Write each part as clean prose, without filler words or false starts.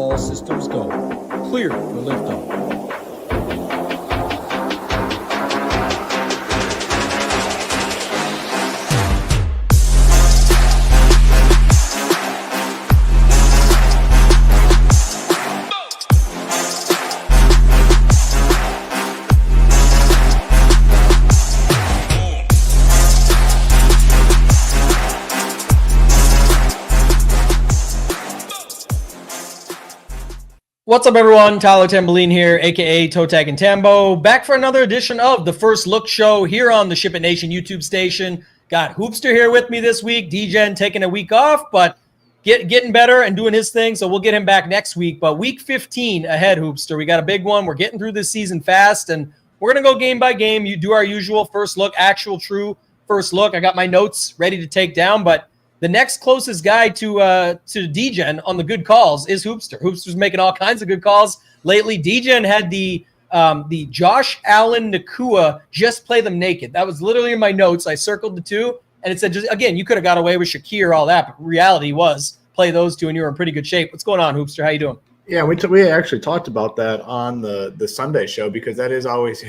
All systems go. Clear for liftoff. What's up, everyone? Tyler Tamboline here, a.k.a. ToeTagginTambo, back for another edition of the First Look Show here on the SHIPIT Nation YouTube station. Got Hoopster here with me this week. D-Gen taking a week off, but getting better and doing his thing, so we'll get him back next week. But week 15 ahead, Hoopster. We got a big one. We're getting through this season fast, and we're going to go game by game. You do our usual first look, actual true first look. I got my notes ready to take down, but the next closest guy to D-Gen on the good calls is Hoopster. Hoopster's making all kinds of good calls lately. D-Gen had the Josh Allen Nakua just play them naked. That was literally in my notes. I circled the two, and it said, just again, you could have got away with Shakir, all that, but reality was play those two, and you were in pretty good shape. What's going on, Hoopster? How you doing? Yeah, we actually talked about that on the Sunday show, because that is always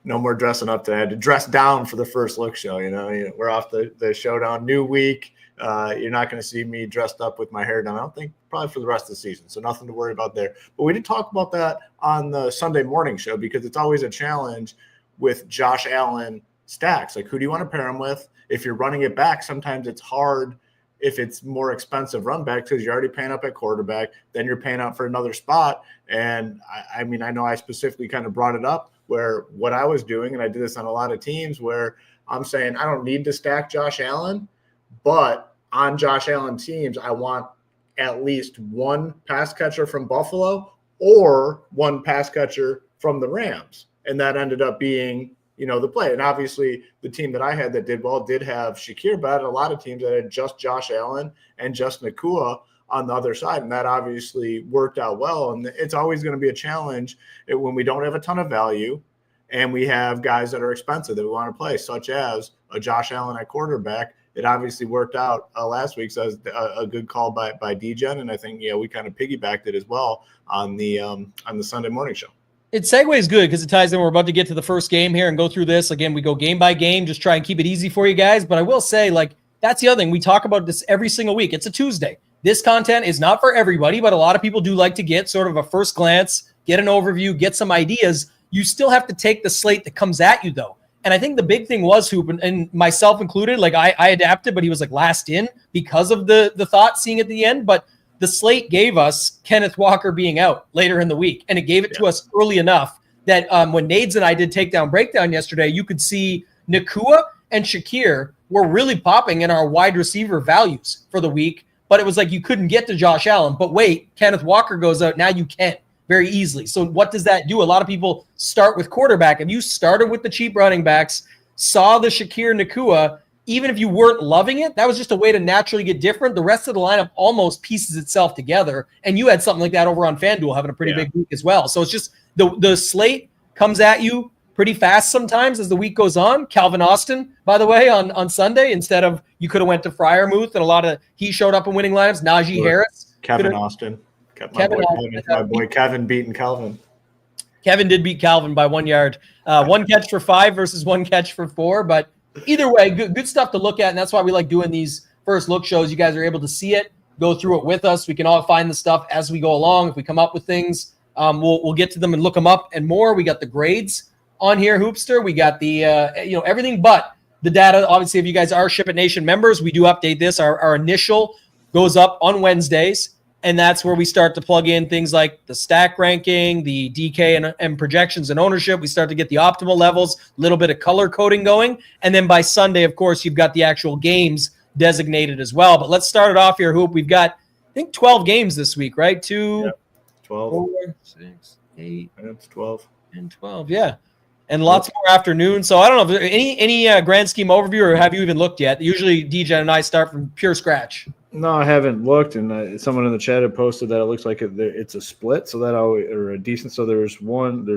no more dressing up today. I had to dress down for the First Look Show. We're off the showdown, new week. You're not going to see me dressed up with my hair done, I don't think, probably for the rest of the season. So nothing to worry about there. But we did talk about that on the Sunday morning show, because it's always a challenge with Josh Allen stacks. Like, who do you want to pair him with? If you're running it back, sometimes it's hard if it's more expensive run back, because you're already paying up at quarterback, then you're paying up for another spot. And I mean, I know I specifically kind of brought it up where what I was doing, and I did this on a lot of teams, where I'm saying I don't need to stack Josh Allen, but on Josh Allen teams, I want at least one pass catcher from Buffalo or one pass catcher from the Rams. And that ended up being, the play. And obviously the team that I had that did well did have Shakir, but I had a lot of teams that had just Josh Allen and just Nakua on the other side. And that obviously worked out well. And it's always going to be a challenge when we don't have a ton of value and we have guys that are expensive that we want to play, such as a Josh Allen at quarterback. It obviously worked out last week, so it was a good call by D-Gen, and I think we kind of piggybacked it as well on the Sunday morning show. It segues good because it ties in. We're about to get to the first game here and go through this. Again, we go game by game, just try and keep it easy for you guys. But I will say, that's the other thing. We talk about this every single week. It's a Tuesday. This content is not for everybody, but a lot of people do like to get sort of a first glance, get an overview, get some ideas. You still have to take the slate that comes at you, though. And I think the big thing was, Hoop, and myself included, I adapted, but he was last in because of the thought seeing at the end. But the slate gave us Kenneth Walker being out later in the week, and it gave it to us early enough that when Nades and I did takedown breakdown yesterday, you could see Nakua and Shakir were really popping in our wide receiver values for the week. But it was you couldn't get to Josh Allen. But wait, Kenneth Walker goes out. Now you can very easily. So what does that do? A lot of people start with quarterback. If you started with the cheap running backs, saw the Shakir Nakua, even if you weren't loving it, that was just a way to naturally get different. The rest of the lineup almost pieces itself together. And you had something like that over on FanDuel having a pretty big week as well. So it's just the slate comes at you pretty fast sometimes as the week goes on. Calvin Austin, by the way, on Sunday, instead of you could have went to Freiermuth and he showed up in winning lineups. Najee Harris. Kevin Austin. My boy Kevin beating Calvin. Kevin did beat Calvin by 1 yard. 1 catch for 5 versus 1 catch for 4. But either way, good stuff to look at, and that's why we like doing these first look shows. You guys are able to see it, go through it with us. We can all find the stuff as we go along. If we come up with things, we'll get to them and look them up and more. We got the grades on here, Hoopster. We got the everything but the data. Obviously, if you guys are SHIPIT Nation members, we do update this. Our initial goes up on Wednesdays. And that's where we start to plug in things like the stack ranking, the DK and projections and ownership. We start to get the optimal levels, a little bit of color coding going. And then by Sunday, of course, you've got the actual games designated as well. But let's start it off here, Hoop. We've got, I think, 12 games this week, right? 12. 4, 6, 8. That's 12. And 12, yeah. And lots more afternoons. So I don't know if any grand scheme overview, or have you even looked yet? Usually DJ and I start from pure scratch. No, I haven't looked, and someone in the chat had posted that it looks like it's a split, so that or a decent. So there's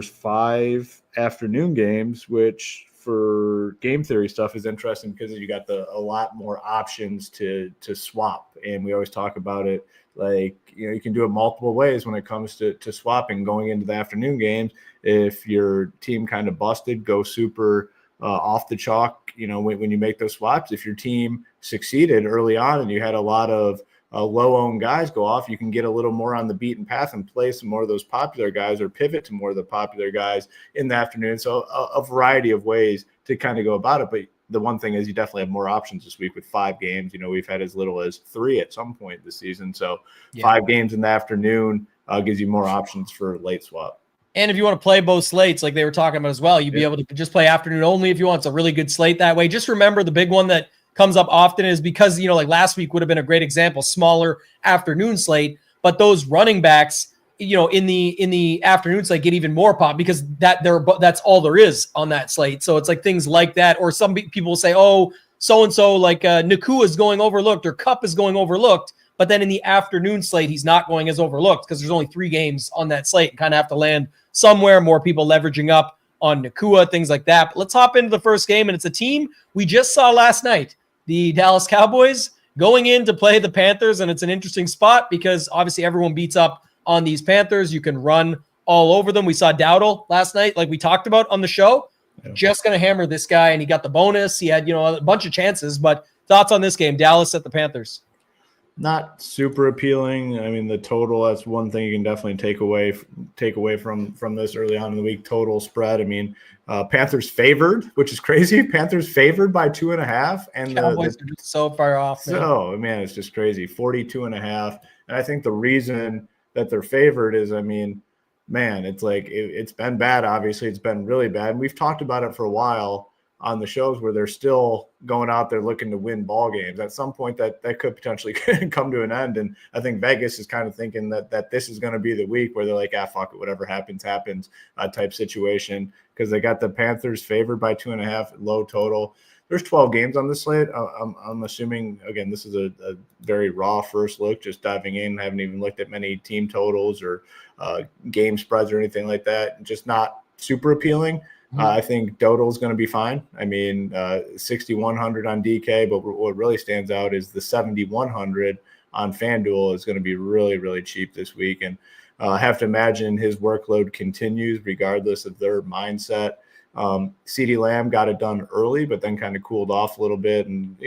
5 afternoon games, which for game theory stuff is interesting because you got a lot more options to swap. And we always talk about it like, you can do it multiple ways when it comes to swapping going into the afternoon games. If your team kind of busted, go super off the chalk, when you make those swaps. If your team succeeded early on and you had a lot of low-owned guys go off, you can get a little more on the beaten path and play some more of those popular guys or pivot to more of the popular guys in the afternoon. So a variety of ways to kind of go about it. But the one thing is you definitely have more options this week with 5 games. We've had as little as 3 at some point this season. So 5 games in the afternoon gives you more options for late swap. And if you want to play both slates like they were talking about as well, you'd be able to just play afternoon only if you want. It's a really good slate that way. Just remember the big one that comes up often is because, like last week would have been a great example, smaller afternoon slate, but those running backs, in the afternoon slate get even more pop because that's all there is on that slate. So it's like things like that, or some people will say, oh, so-and-so like Nakua is going overlooked or Kupp is going overlooked, but then in the afternoon slate, he's not going as overlooked because there's only 3 games on that slate and kind of have to land somewhere, more people leveraging up on Nakua, things like that. But let's hop into the first game, and it's a team we just saw last night. The Dallas Cowboys going in to play the Panthers, and it's an interesting spot because obviously everyone beats up on these Panthers. You can run all over them. We saw Dowdle last night, like we talked about on the show, just going to hammer this guy, and he got the bonus. He had, a bunch of chances, but thoughts on this game, Dallas at the Panthers? Not super appealing. I mean, the total, that's one thing you can definitely take away from this early on in the week. Total spread. I mean, Panthers favored, which is crazy. Panthers favored by 2.5, and Cowboys are just so far off. Man. So, man, it's just crazy. 42.5. And I think the reason that they're favored is, I mean, man, it's like it's been bad. Obviously, it's been really bad. And we've talked about it for a while on the shows where they're still going out there looking to win ball games. At some point that could potentially come to an end. And I think Vegas is kind of thinking that this is going to be the week where they're like, fuck it, whatever happens type situation. Because they got the Panthers favored by 2.5, low total. There's 12 games on the slate. I'm assuming, again, this is a very raw first look, just diving in. Haven't even looked at many team totals or game spreads or anything like that. Just not super appealing. I think Dodo's going to be fine. I mean, 6,100 on DK, but what really stands out is the 7,100 on FanDuel is going to be really, really cheap this week. And I have to imagine his workload continues regardless of their mindset. CeeDee Lamb got it done early, but then kind of cooled off a little bit. And,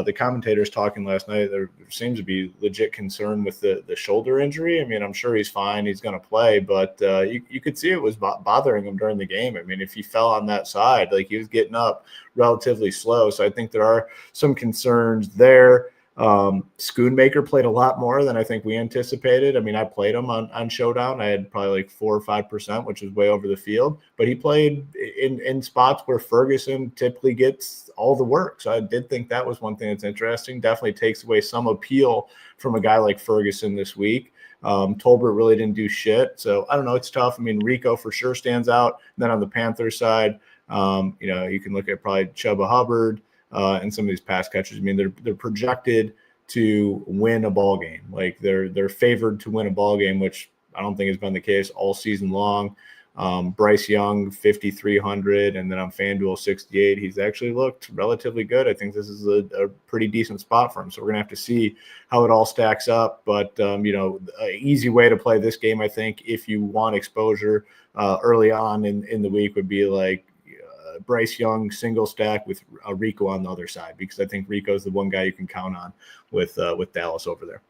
the commentators talking last night, there seems to be legit concern with the shoulder injury. I mean, I'm sure he's fine. He's going to play, but you could see it was bothering him during the game. I mean, if he fell on that side, like he was getting up relatively slow. So I think there are some concerns there. Schoonmaker played a lot more than I think we anticipated. I mean, I played him on Showdown. I had probably like 4 or 5%, which is way over the field, but he played in spots where Ferguson typically gets all the work. So I did think that was one thing that's interesting. Definitely takes away some appeal from a guy like Ferguson this week. Tolbert really didn't do shit. So I don't know. It's tough. I mean, Rico for sure stands out. And then on the Panthers side, you can look at probably Chuba Hubbard, and some of these pass catchers. I mean, they're projected to win a ball game. Like they're favored to win a ball game, which I don't think has been the case all season long. Bryce Young, 5,300, and then on FanDuel, 68. He's actually looked relatively good. I think this is a pretty decent spot for him. So we're gonna have to see how it all stacks up. But an easy way to play this game, I think, if you want exposure early on in the week, would be like Bryce Young single stack with Rico on the other side, because I think Rico's the one guy you can count on with Dallas over there.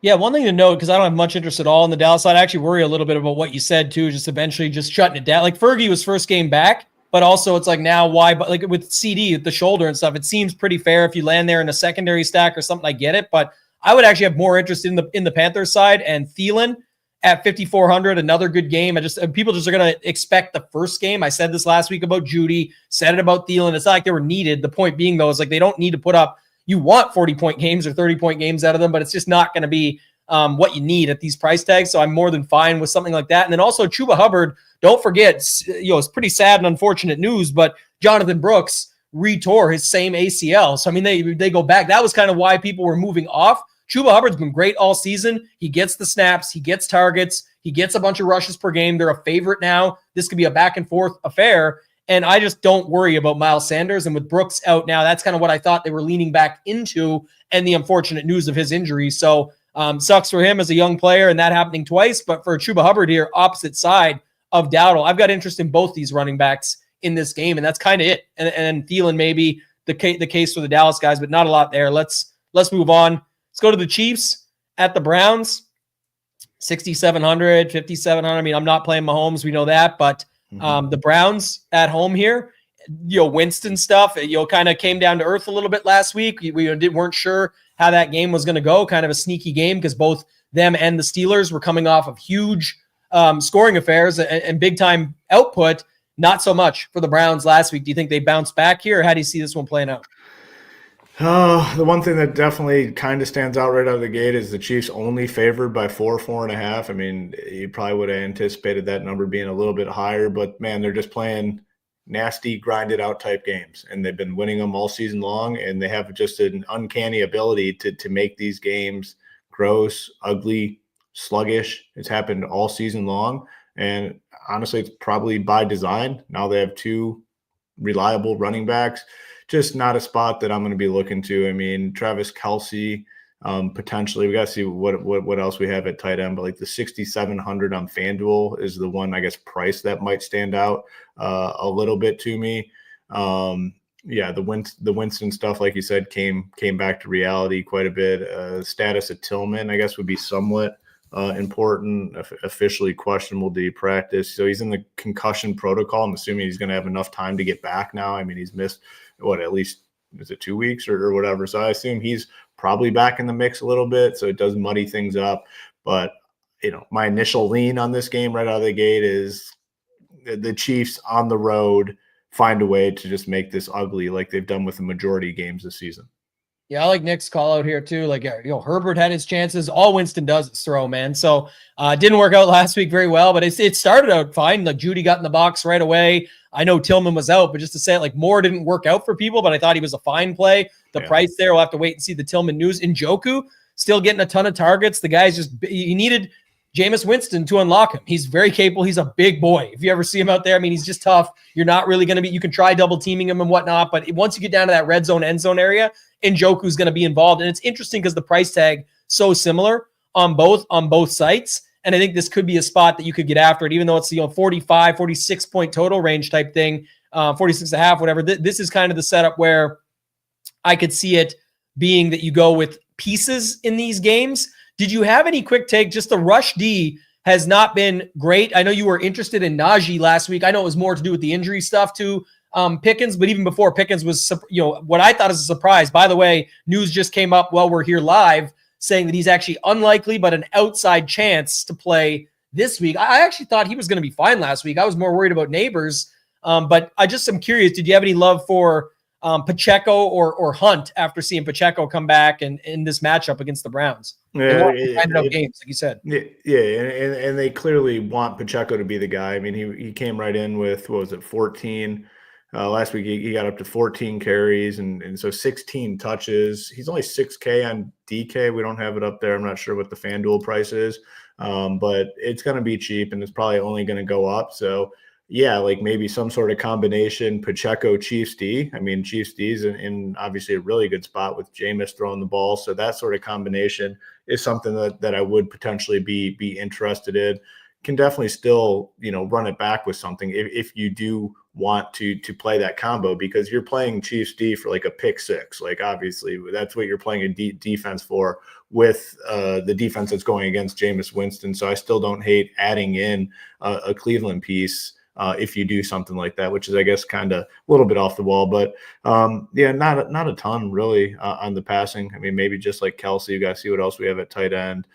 Yeah, one thing to note, because I don't have much interest at all in the Dallas side, I actually worry a little bit about what you said too, just eventually just shutting it down. Like Fergie was first game back, but also it's like now why, but like with CD, the shoulder and stuff, it seems pretty fair if you land there in a secondary stack or something. I get it, but I would actually have more interest in the Panthers side, and Thielen at 5,400, another good game. People just are going to expect the first game. I said this last week about Judy, said it about Thielen. It's not like they were needed. The point being, though, is like they don't need to put up, you want 40-point games or 30-point games out of them, but it's just not going to be what you need at these price tags. So I'm more than fine with something like that. And then also Chuba Hubbard, don't forget, it's pretty sad and unfortunate news, but Jonathan Brooks retore his same ACL. So, I mean, they go back. That was kind of why people were moving off. Chuba Hubbard's been great all season. He gets the snaps. He gets targets. He gets a bunch of rushes per game. They're a favorite now. This could be a back and forth affair. And I just don't worry about Miles Sanders. And with Brooks out now, that's kind of what I thought they were leaning back into, and the unfortunate news of his injury. So sucks for him as a young player and that happening twice. But for Chuba Hubbard here, opposite side of Dowdle, I've got interest in both these running backs in this game. And that's kind of it. And Thielen maybe the case for the Dallas guys, but not a lot there. Let's move on. Let's go to the Chiefs at the Browns. 6,700, 5,700. I mean, I'm not playing Mahomes. We know that. But the Browns at home here, Winston stuff, kind of came down to earth a little bit last week. We weren't sure how that game was going to go. Kind of a sneaky game because both them and the Steelers were coming off of huge scoring affairs and big time output. Not so much for the Browns last week. Do you think they bounced back here, or how do you see this one playing out? The one thing that definitely kind of stands out right out of the gate is the Chiefs only favored by 4.5. I mean, you probably would have anticipated that number being a little bit higher, but man, they're just playing nasty, grinded out type games, and they've been winning them all season long, and they have just an uncanny ability to make these games gross, ugly, sluggish. It's happened all season long, and honestly, it's probably by design. Now they have two reliable running backs. Just not a spot that I'm going to be looking to. I mean, Travis Kelce, potentially. We got to see what else we have at tight end, but like the 6,700 on FanDuel is the one, I guess, price that might stand out a little bit to me. Yeah, the Winston stuff, like you said, came back to reality quite a bit. Status of Tillman, I guess, would be somewhat important. Officially questionable. Did he practice? So he's in the concussion protocol. I'm assuming he's going to have enough time to get back now. I mean, he's missed at least, is it 2 weeks or whatever? So I assume he's probably back in the mix a little bit. So it does muddy things up. But, my initial lean on this game right out of the gate is the Chiefs on the road find a way to just make this ugly like they've done with the majority of games this season. Yeah, I like Nick's call out here too. Like, Herbert had his chances. All Winston does is throw, man. So it didn't work out last week very well, but it started out fine. Like Judy got in the box right away. I know Tillman was out, but just to say it, like Moore didn't work out for people, but I thought he was a fine play. The price there, we'll have to wait and see the Tillman news. Njoku still getting a ton of targets. The guy's he needed Jameis Winston to unlock him. He's very capable. He's a big boy. If you ever see him out there, I mean, he's just tough. You're not really going to you can try double teaming him and whatnot, but once you get down to that red zone, end zone area, Njoku's going to be involved. And it's interesting because the price tag so similar on both sites. And I think this could be a spot that you could get after it, even though it's 45, 46 point total range type thing, 46.5, whatever. This is kind of the setup where I could see it being that you go with pieces in these games. Did you have any quick take? Just the rush D has not been great. I know you were interested in Najee last week. I know it was more to do with the injury stuff to Pickens, but even before Pickens was, what I thought is a surprise. By the way, news just came up while we're here live saying that he's actually unlikely, but an outside chance to play this week. I actually thought he was going to be fine last week. I was more worried about Neighbors, but I just am curious. Did you have any love for Pacheco or Hunt after seeing Pacheco come back and in this matchup against the Browns? Yeah, games, like you said. Yeah, and they clearly want Pacheco to be the guy. I mean, he came right in with, 14? Last week he got up to 14 carries and so 16 touches. He's only 6K on DK. We don't have it up there. I'm not sure what the FanDuel price is, but it's going to be cheap and it's probably only going to go up. So yeah, like maybe some sort of combination Pacheco Chiefs D. I mean, Chiefs D is in obviously a really good spot with Jameis throwing the ball. So that sort of combination is something that I would potentially be interested in. Can definitely still, run it back with something if you do want to play that combo, because you're playing Chiefs D for like a pick six. Like obviously that's what you're playing a defense for with the defense that's going against Jameis Winston. So I still don't hate adding in a Cleveland piece if you do something like that, which is, I guess, kind of a little bit off the wall, but not a ton really on the passing. I mean, maybe just like Kelce, you got to see what else we have at tight end.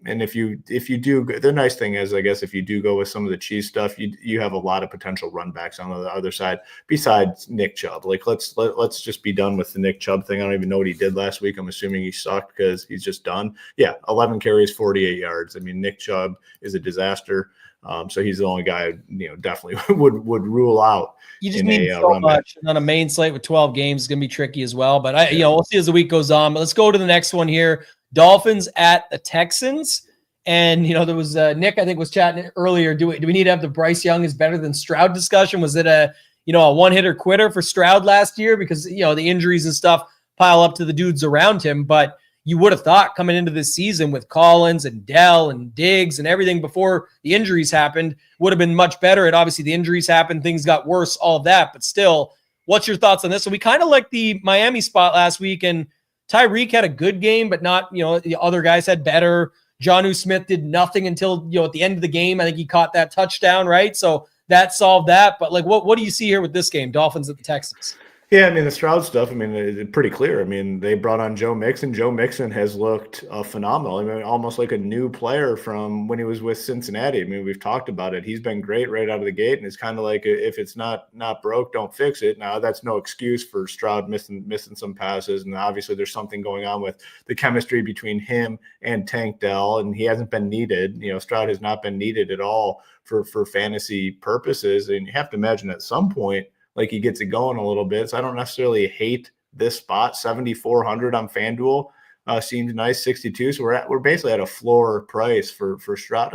And if you do, the nice thing is, I guess, if you do go with some of the Chiefs stuff, you have a lot of potential run backs on the other side besides Nick Chubb. Like let's just be done with the Nick Chubb thing. I don't even know what he did last week. I'm assuming he sucked because he's just done. Yeah, 11 carries, 48 yards. I mean, Nick Chubb is a disaster. So he's the only guy, definitely would rule out. You just need so much. And on a main slate with 12 games is going to be tricky as well. But we'll see as the week goes on. But let's go to the next one here. Dolphins at the Texans. And, there was Nick, I think, was chatting earlier. Do we need to have the Bryce Young is better than Stroud discussion? Was it a one-hitter quitter for Stroud last year? Because, the injuries and stuff pile up to the dudes around him. But you would have thought coming into this season with Collins and Dell and Diggs and everything before the injuries happened would have been much better. And obviously the injuries happened. Things got worse, all of that. But still, what's your thoughts on this? So we kind of like the Miami spot last week, and Tyreek had a good game, but not, the other guys had better. Jonnu Smith did nothing until, at the end of the game. I think he caught that touchdown, right? So that solved that. But what do you see here with this game, Dolphins at the Texans? Yeah, the Stroud stuff, it's pretty clear. They brought on Joe Mixon. Joe Mixon has looked phenomenal. Almost like a new player from when he was with Cincinnati. We've talked about it. He's been great right out of the gate, and it's kind of like if it's not broke, don't fix it. Now, that's no excuse for Stroud missing some passes, and obviously there's something going on with the chemistry between him and Tank Dell, and he hasn't been needed. Stroud has not been needed at all for fantasy purposes, and you have to imagine at some point, he gets it going a little bit. So I don't necessarily hate this spot. 7,400 on FanDuel seems nice. 62. So we're basically at a floor price for Stroud.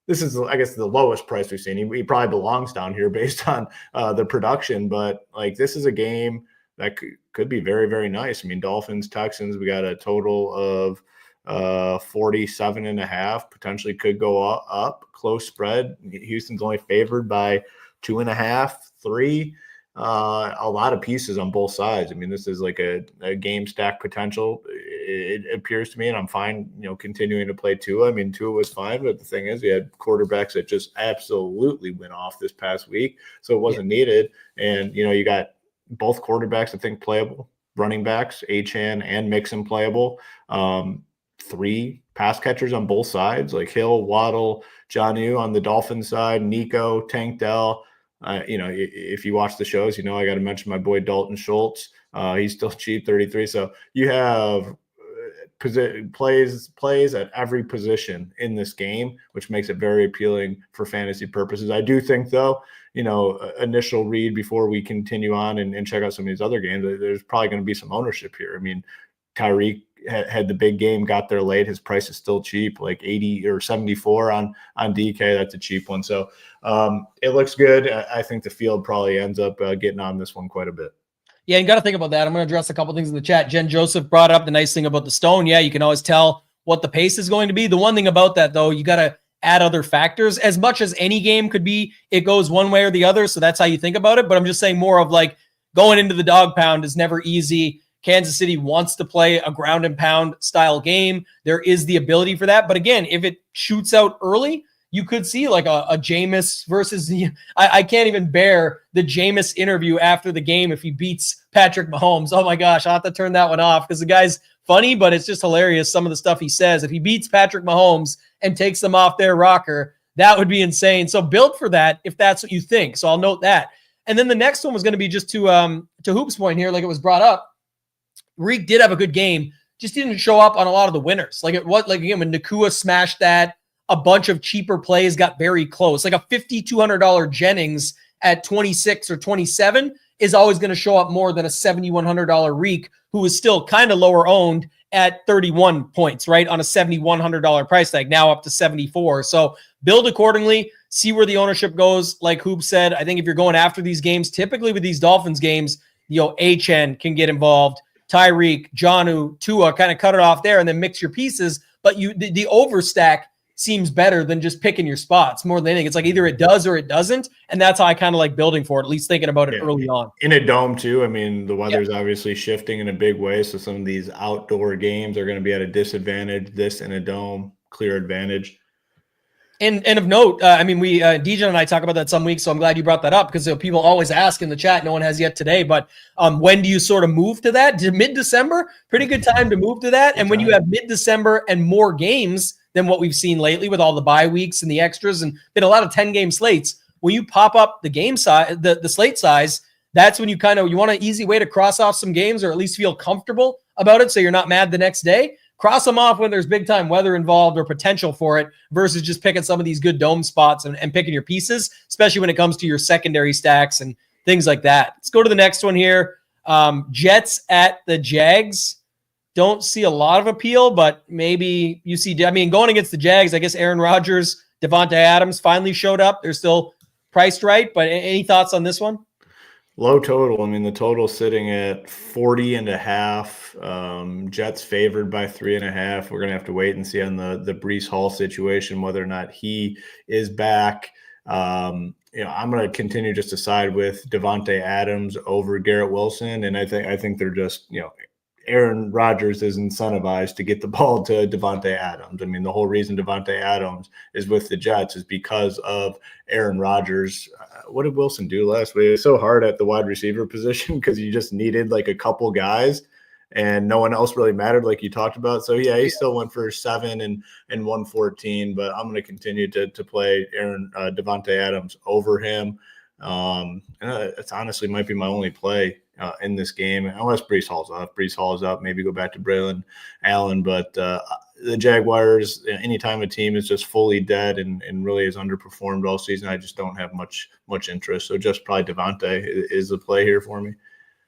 This is, I guess, the lowest price we've seen. He probably belongs down here based on the production. But this is a game that could be very, very nice. Dolphins, Texans, we got a total of 47.5. Potentially could go up. Close spread. Houston's only favored by 2.5, 3. A lot of pieces on both sides. This is like a game stack potential. It appears to me, and I'm fine, continuing to play Tua. Tua was fine, but the thing is, he had quarterbacks that just absolutely went off this past week, so it wasn't needed. And you got both quarterbacks, I think, playable. Running backs, Achane and Mixon playable. 3 pass catchers on both sides, like Hill, Waddle, Jonnu on the Dolphins side, Nico, Tank Dell. If you watch the shows, I got to mention my boy Dalton Schultz. He's still cheap, 33. So you have plays at every position in this game, which makes it very appealing for fantasy purposes. I do think, though, initial read before we continue on and check out some of these other games, there's probably going to be some ownership here. Tyreek had the big game, got there late. His price is still cheap, like 80 or 74 on DK. That's a cheap one. So it looks good. I think the field probably ends up getting on this one quite a bit. Yeah, you got to think about that. I'm going to address a couple things in the chat. Jen Joseph brought up the nice thing about the stone. Yeah, you can always tell what the pace is going to be. The one thing about that, though, you got to add other factors. As much as any game could be, it goes one way or the other. So that's how you think about it. But I'm just saying more of going into the dog pound is never easy. Kansas City wants to play a ground and pound style game. There is the ability for that. But again, if it shoots out early, you could see a Jameis versus I can't even bear the Jameis interview after the game if he beats Patrick Mahomes. Oh my gosh, I'll have to turn that one off because the guy's funny, but it's just hilarious some of the stuff he says. If he beats Patrick Mahomes and takes them off their rocker, that would be insane. So build for that if that's what you think. So I'll note that. And then the next one was going to be just to Hoop's point here, like it was brought up. Reek did have a good game, just didn't show up on a lot of the winners. Again, when Nakua smashed that, a bunch of cheaper plays got very close. Like a $5,200 Jennings at 26 or 27 is always going to show up more than a $7,100 Reek, who is still kind of lower owned at 31 points, right? On a $7,100 price tag, now up to 74. So build accordingly, see where the ownership goes. Like Hoop said, I think if you're going after these games, typically with these Dolphins games, HN can get involved. Tyreek, Jonnu, Tua, kind of cut it off there and then mix your pieces. But the overstack seems better than just picking your spots more than anything. It's either it does or it doesn't. And that's how I kind of like building for it, at least thinking about it early on. In a dome too. The weather's obviously shifting in a big way. So some of these outdoor games are going to be at a disadvantage. This in a dome, clear advantage. And of note, we DJ and I talk about that some weeks, so I'm glad you brought that up because people always ask in the chat. No one has yet today, but when do you sort of move to that? Mid-December, pretty good time to move to that. And when you have mid-December and more games than what we've seen lately with all the bye weeks and the extras and been a lot of 10-game slates, when you pop up the game size, the slate size, that's when you want an easy way to cross off some games or at least feel comfortable about it so you're not mad the next day. Cross them off when there's big time weather involved or potential for it versus just picking some of these good dome spots and picking your pieces, especially when it comes to your secondary stacks and things like that. Let's go to the next one here. Jets at the Jags. don't see a lot of appeal, but maybe you see, I mean, going against the Jags, I guess Aaron Rodgers, Devontae Adams finally showed up. They're still priced right, but any thoughts on this one? Low total. I mean, the total sitting at 40.5. Jets favored by 3.5. We're going to have to wait and see on the Breece Hall situation, whether or not he is back. I'm going to continue just to side with Devontae Adams over Garrett Wilson. And I think they're just, Aaron Rodgers is incentivized to get the ball to Devontae Adams. I mean, the whole reason Devontae Adams is with the Jets is because of Aaron Rodgers. What did Wilson do last week? It was so hard at the wide receiver position because you just needed like a couple guys and no one else really mattered like you talked about. So, yeah, he still went for 7 and 114, but I'm going to continue to play Devontae Adams over him. And it's honestly might be my only play in this game, unless Breece Hall's up. Breece Hall's up, maybe go back to Braylon Allen. But the Jaguars, anytime a team is just fully dead and really has underperformed all season, I just don't have much interest. So just probably Devontae is the play here for me.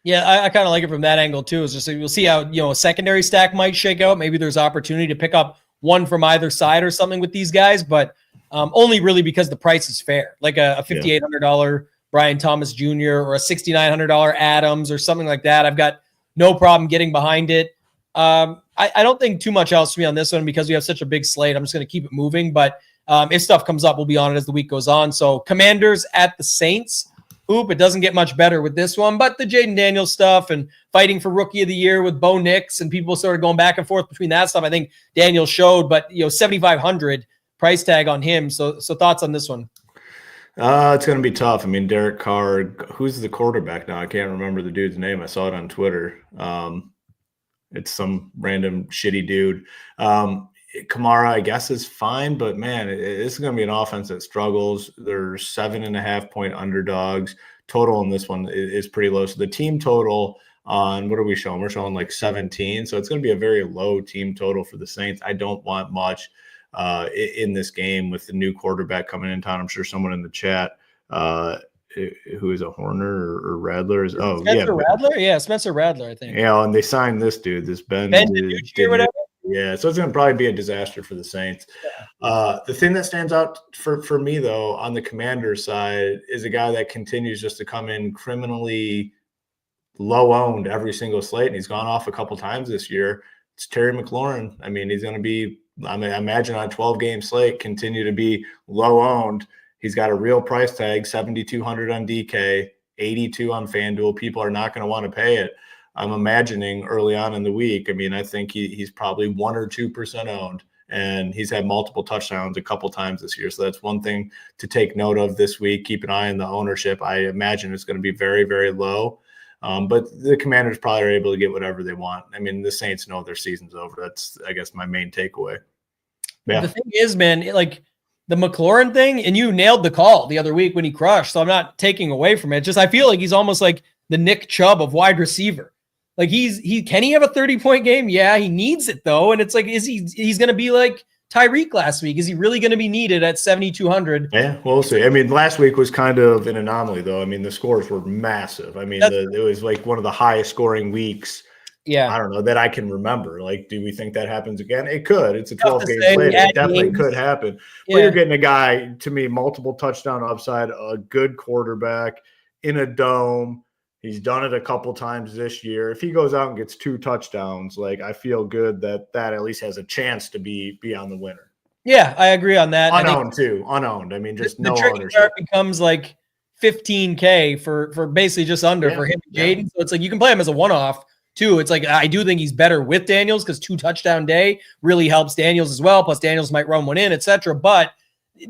Yeah, I kind of like it from that angle too. It's just we'll see how a secondary stack might shake out. Maybe there's opportunity to pick up one from either side or something with these guys, but only really because the price is fair, like a $5,800 Brian Thomas Jr. or a $6,900 Adams or something like that. I've got no problem getting behind it. I don't think too much else to me on this one because we have such a big slate. I'm just going to keep it moving, but if stuff comes up, we'll be on it as the week goes on. So Commanders at the Saints. It doesn't get much better with this one, but the Jaden Daniels stuff and fighting for Rookie of the Year with Bo Nix and people sort of going back and forth between that stuff. I think Daniels showed, but $7,500 price tag on him. So thoughts on this one? It's going to be tough. I mean, Derek Carr, who's the quarterback now? I can't remember the dude's name. I saw it on Twitter. It's some random shitty dude. Kamara, I guess, is fine, but man, this is going to be an offense that struggles. They're 7.5-point underdogs. Total in this one is pretty low. So the team total on, what are we showing? We're showing like 17. So it's going to be a very low team total for the Saints. I don't want much in this game with the new quarterback coming in town. I'm sure someone in the chat who is a Horner or Radler is Spencer Radler? Yeah, Spencer Radler, I think. Yeah, and they signed this dude, this Ben DiNucci or whatever. Yeah, so it's going to probably be a disaster for the Saints. Yeah. The thing that stands out for me, though, on the Commanders side is a guy that continues just to come in criminally low-owned every single slate, and he's gone off a couple times this year. It's Terry McLaurin. I mean, he's going to be, I imagine on a 12-game slate, continue to be low-owned. He's got a real price tag, $7,200 on DK, $82 on FanDuel. People are not going to want to pay it. I'm imagining early on in the week. I mean, I think he's probably 1 or 2% owned, and he's had multiple touchdowns a couple times this year. So that's one thing to take note of this week. Keep an eye on the ownership. I imagine it's going to be very, very low. But the Commanders probably are able to get whatever they want. I mean, the Saints know their season's over. That's, I guess, my main takeaway. Yeah. The thing is, man, like the McLaurin thing, and you nailed the call the other week when he crushed. So I'm not taking away from it. Just I feel like he's almost like the Nick Chubb of wide receiver. Like can he have a 30-point game? Yeah, he needs it though. And it's like, he's going to be like Tyreek last week? Is he really going to be needed at 7,200? Yeah, we'll see. I mean, last week was kind of an anomaly though. I mean, the scores were massive. I mean, it was like one of the highest scoring weeks. Yeah, I don't know that I can remember. Like, do we think that happens again? It could. It's a 12-game slate. It definitely could happen. Yeah. But you're getting a guy, to me, multiple touchdown upside, a good quarterback in a dome. He's done it a couple times this year. If he goes out and gets 2 touchdowns, like I feel good that at least has a chance to be on the winner. Yeah, I agree on that. Unowned too. Unowned. I mean, just no ownership. It becomes like $15K for basically just under for him and Jaden. So it's like you can play him as a one-off too. It's like I do think he's better with Daniels because 2 touchdown day really helps Daniels as well. Plus Daniels might run one in, etc. But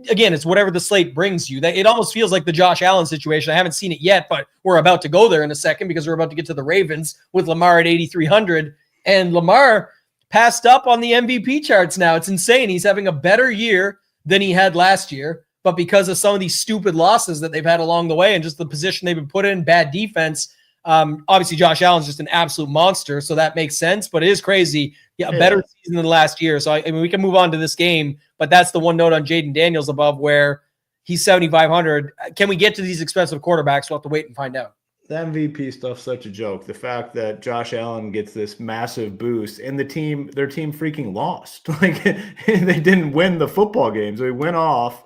again, it's whatever the slate brings you. It almost feels like the Josh Allen situation. I haven't seen it yet, but we're about to go there in a second because we're about to get to the Ravens with Lamar at 8,300. And Lamar passed up on the MVP charts now. It's insane. He's having a better year than he had last year, but because of some of these stupid losses that they've had along the way and just the position they've been put in, bad defense, obviously Josh Allen's just an absolute monster, so that makes sense, but it is crazy. Yeah, a better season than last year. So, I mean, we can move on to this game, but that's the one note on Jaden Daniels above where he's 7,500. Can we get to these expensive quarterbacks? We'll have to wait and find out. The MVP stuff's such a joke. The fact that Josh Allen gets this massive boost and their team freaking lost. Like they didn't win the football games. They went off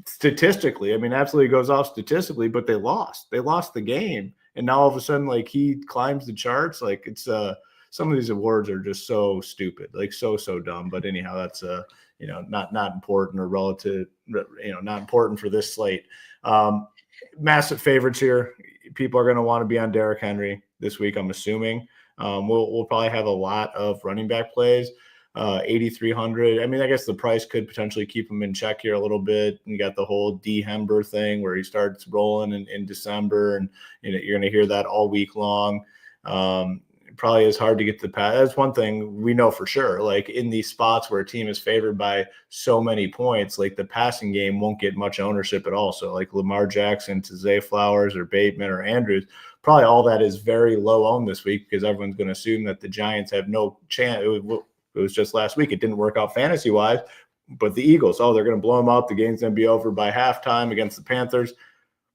statistically. I mean, absolutely goes off statistically, but they lost. They lost the game. And now all of a sudden, like he climbs the charts. Like it's some of these awards are just so stupid, like so dumb. But anyhow, that's not important or relative, not important for this slate. Massive favorites here. People are going to want to be on Derrick Henry this week, I'm assuming. We'll probably have a lot of running back plays. 8,300. I mean, I guess the price could potentially keep him in check here a little bit. You got the whole D Hember thing where he starts rolling in December, and you're going to hear that all week long. Probably is hard to get the pass. That's one thing we know for sure. Like in these spots where a team is favored by so many points, like the passing game won't get much ownership at all. So like Lamar Jackson to Zay Flowers or Bateman or Andrews, probably all that is very low owned this week because everyone's going to assume that the Giants have no chance. It was just last week. It didn't work out fantasy wise, but the Eagles, they're going to blow them out. The game's going to be over by halftime against the Panthers.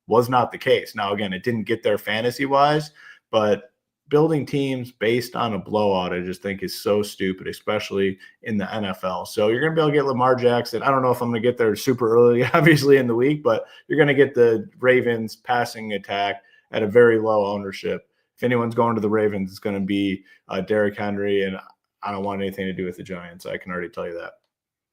Was not the case. Now, again, it didn't get there fantasy wise, but building teams based on a blowout, I just think is so stupid, especially in the NFL. So you're going to be able to get Lamar Jackson. I don't know if I'm going to get there super early, obviously, in the week, but you're going to get the Ravens passing attack at a very low ownership. If anyone's going to the Ravens, it's going to be Derrick Henry, and I don't want anything to do with the Giants. I can already tell you that.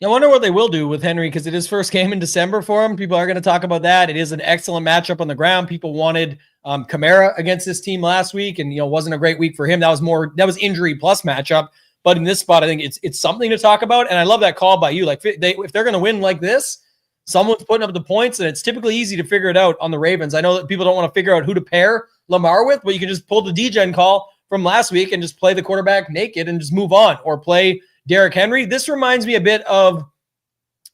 I wonder what they will do with Henry because it is first game in December for him. People are going to talk about that. It is an excellent matchup on the ground. People wanted Kamara against this team last week, and wasn't a great week for him. That was injury plus matchup. But in this spot, I think it's something to talk about. And I love that call by you. Like if they're going to win like this, someone's putting up the points, and it's typically easy to figure it out on the Ravens. I know that people don't want to figure out who to pair Lamar with, but you can just pull the DGen call from last week and just play the quarterback naked and just move on, or play Derrick Henry. This reminds me a bit of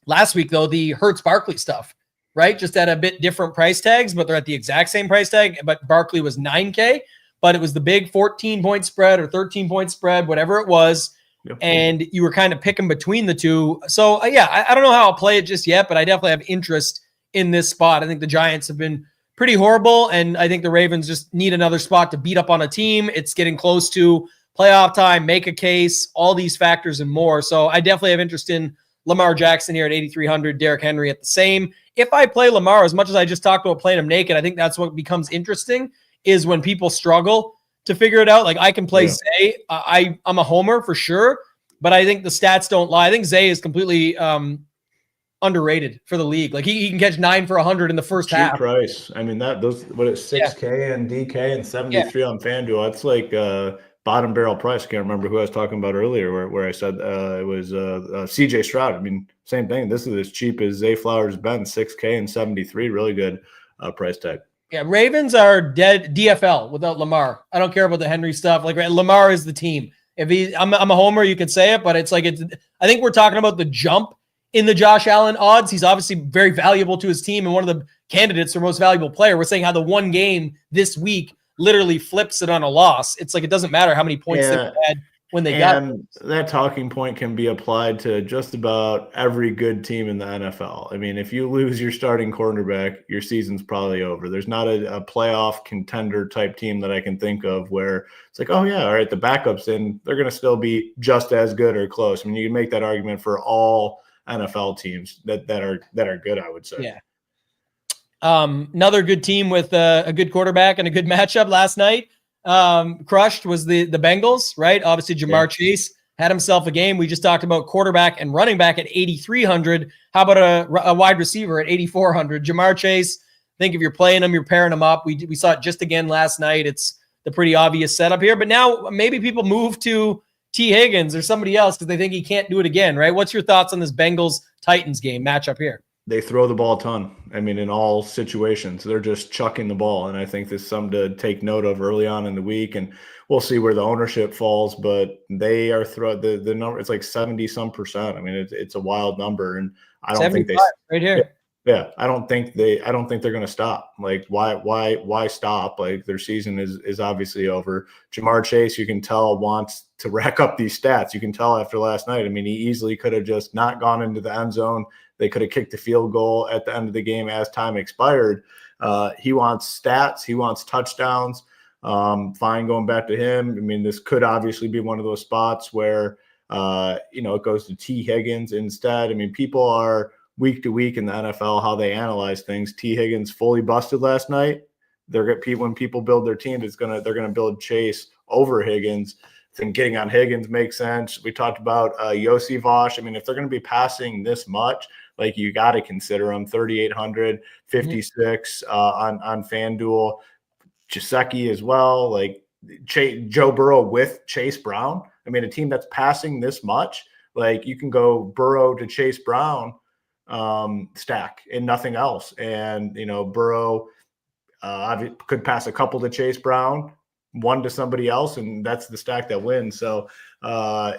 last week, though, the Hurts-Barkley stuff, right? Just at a bit different price tags, but they're at the exact same price tag. But Barkley was $9K, but it was the big 14-point spread or 13-point spread, whatever it was. Yep. And you were kind of picking between the two. So, I don't know how I'll play it just yet, but I definitely have interest in this spot. I think the Giants have been pretty horrible, and I think the Ravens just need another spot to beat up on a team. It's getting close to playoff time, make a case, all these factors and more. So I definitely have interest in Lamar Jackson here at 8,300, Derrick Henry at the same. If I play Lamar, as much as I just talked about playing him naked, I think that's what becomes interesting is when people struggle to figure it out. Like I can play Zay. I'm a homer for sure, but I think the stats don't lie. I think Zay is completely underrated for the league. Like he can catch 9 for 100 in the first half. Cheap price. I mean, what is 6K and DK and 73 on FanDuel. That's like bottom barrel price. I can't remember who I was talking about earlier where I said it was CJ Stroud. I mean, same thing. This is as cheap as Zay Flowers been, 6K and 73. Really good price tag. Yeah, Ravens are dead DFL without Lamar. I don't care about the Henry stuff. Like Lamar is the team. If I'm a homer, you could say it, but I think we're talking about the jump in the Josh Allen odds. He's obviously very valuable to his team and one of the candidates for most valuable player. We're saying how the one game this week literally flips it on a loss. It's like it doesn't matter how many points they had when they got it. That talking point can be applied to just about every good team in the NFL. I mean, if you lose your starting quarterback, your season's probably over. There's not a playoff contender type team that I can think of where it's like, oh yeah, all right, the backup's in, they're going to still be just as good or close. I mean, you can make that argument for all NFL teams that are good, I would say. Yeah. Another good team with a good quarterback and a good matchup last night. Crushed was the Bengals, right? Obviously, Jamar Chase had himself a game. We just talked about quarterback and running back at 8,300. How about a wide receiver at 8,400? Jamar Chase, I think if you're playing him, you're pairing him up. We saw it just again last night. It's the pretty obvious setup here. But now maybe people move to T. Higgins or somebody else because they think he can't do it again, right? What's your thoughts on this Bengals-Titans game matchup here? They throw the ball a ton. I mean, in all situations, they're just chucking the ball. And I think this is something to take note of early on in the week. And we'll see where the ownership falls, but they are the number. It's like 70-some%. I mean, it's a wild number. And I don't think they right here. Yeah. I don't think they're going to stop. Like why stop? Like their season is obviously over. Jamar Chase, you can tell, wants to rack up these stats. You can tell after last night. I mean, he easily could have just not gone into the end zone. They could have kicked the field goal at the end of the game as time expired. He wants stats. He wants touchdowns. Fine going back to him. I mean, this could obviously be one of those spots where, it goes to T. Higgins instead. I mean, people are week to week in the NFL, how they analyze things. T. Higgins fully busted last night. When people build their team, they're going to build Chase over Higgins. I think getting on Higgins makes sense. We talked about Yossi Vosh. I mean, if they're going to be passing this much, like, you got to consider them. 3,800, 56 on FanDuel. Gesicki as well. Like, Joe Burrow with Chase Brown. I mean, a team that's passing this much, like, you can go Burrow to Chase Brown stack and nothing else. And, Burrow could pass a couple to Chase Brown, one to somebody else, and that's the stack that wins. So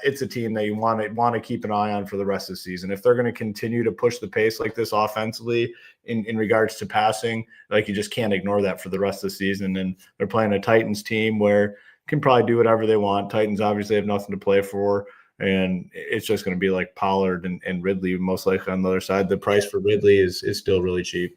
it's a team that you want to keep an eye on for the rest of the season. If they're going to continue to push the pace like this offensively in regards to passing, like, you just can't ignore that for the rest of the season. And they're playing a Titans team where can probably do whatever they want. Titans obviously have nothing to play for, and it's just going to be like Pollard and Ridley most likely on the other side. The price for Ridley is still really cheap.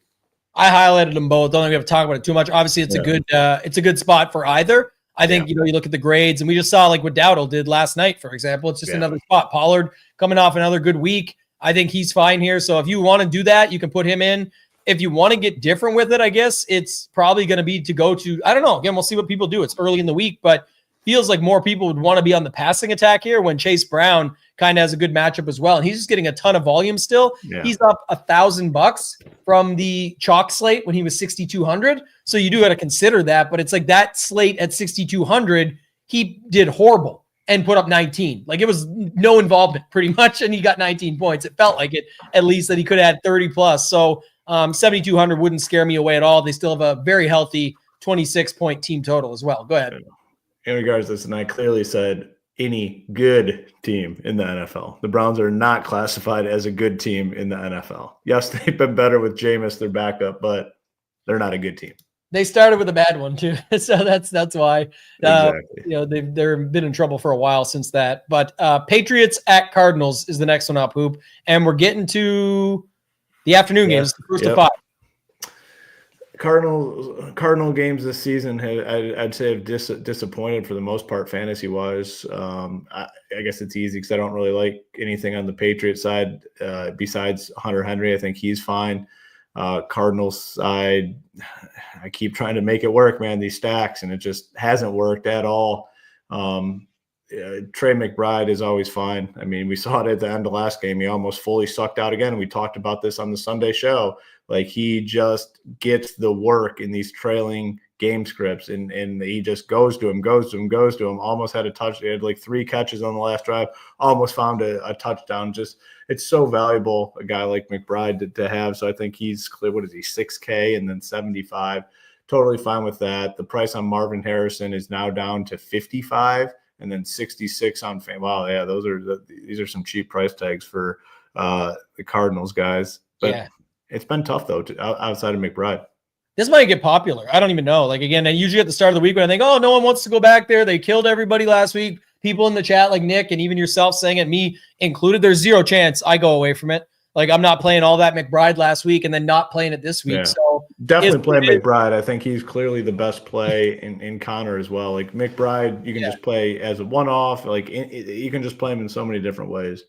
I highlighted them both. Don't think we have to talk about it too much. Obviously, it's a good spot for either. I think, you look at the grades, and we just saw like what Dowdle did last night, for example. It's just another spot. Pollard coming off another good week. I think he's fine here. So if you want to do that, you can put him in. If you want to get different with it, I guess it's probably going to be to go to, I don't know. Again, we'll see what people do. It's early in the week, but feels like more people would want to be on the passing attack here when Chase Brown kind of has a good matchup as well. And he's just getting a ton of volume still. Yeah. He's up $1,000 from the chalk slate when he was 6,200. So you do got to consider that, but it's like that slate at 6,200, he did horrible and put up 19. Like, it was no involvement pretty much. And he got 19 points. It felt like it, at least, that he could have had 30 plus. So 7,200 wouldn't scare me away at all. They still have a very healthy 26-point team total as well. Go ahead. In regards to this, and I clearly said any good team in the NFL. The Browns are not classified as a good team in the NFL. Yes, they've been better with Jameis, their backup, but they're not a good team. They started with a bad one too, so that's why. Exactly. They've been in trouble for a while since that. But Patriots at Cardinals is the next one up, Hoop, and we're getting to the afternoon games, the first of 5. Cardinal games this season, I'd say, have disappointed for the most part, fantasy-wise. I guess it's easy because I don't really like anything on the Patriots side besides Hunter Henry. I think he's fine. Cardinals side, I keep trying to make it work, man, these stacks, and it just hasn't worked at all. Trey McBride is always fine. I mean, we saw it at the end of last game. He almost fully sucked out again. We talked about this on the Sunday show. Like, he just gets the work in these trailing game scripts, and he just goes to him. Almost had a touch. He had like 3 catches on the last drive. Almost found a touchdown. Just, it's so valuable, a guy like McBride to have. So I think he's clear. What is he, $6K and then 75? Totally fine with that. The price on Marvin Harrison is now down to 55 and then 66 on Fan. Wow, yeah, these are some cheap price tags for the Cardinals guys. But yeah. It's been tough, though, outside of McBride. This might get popular. I don't even know. Like, again, usually at the start of the week when I think, oh, no one wants to go back there. They killed everybody last week. People in the chat like Nick and even yourself saying it, me included, there's zero chance I go away from it. Like, I'm not playing all that McBride last week and then not playing it this week. Yeah. So definitely play McBride. I think he's clearly the best play in Connor as well. Like, McBride, you can just play as a one-off. Like, you can just play him in so many different ways.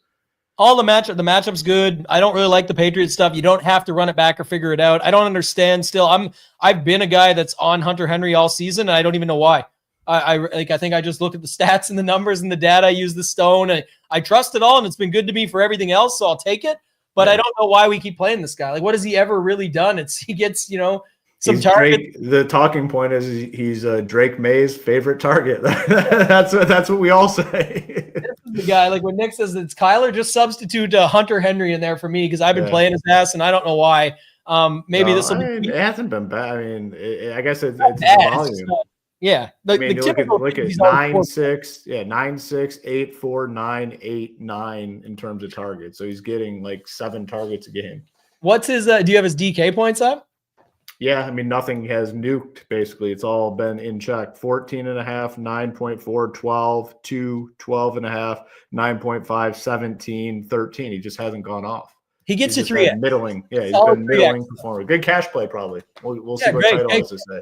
All the matchup's good. I don't really like the Patriots stuff. You don't have to run it back or figure it out. I don't understand still. I've been a guy that's on Hunter Henry all season, and I don't even know why. I think I just look at the stats and the numbers and the data. I use the stone. And I trust it all, and it's been good to me for everything else, so I'll take it. But I don't know why we keep playing this guy. Like, what has he ever really done? He gets, some target. The talking point is he's Drake May's favorite target. that's what we all say. The guy, like when Nick says it's Kyler, just substitute Hunter Henry in there for me because I've been playing his ass and I don't know why. This will be. It hasn't been bad. I mean, I guess it's the volume. Yeah, look at 9-6, 8-4, 9-8-9 in terms of targets. So he's getting like 7 targets a game. What's his? Do you have his DK points up? Yeah, I mean, nothing has nuked, basically. It's all been in check. 14.5, 9.4, 12, 2, 12.5, 9.5, 17, 13. He just hasn't gone off. He gets you He's 3X. middling. Yeah, he's Solid been middling 3X. performer. Good cash play, probably. We'll see Yeah, what great. title has to say.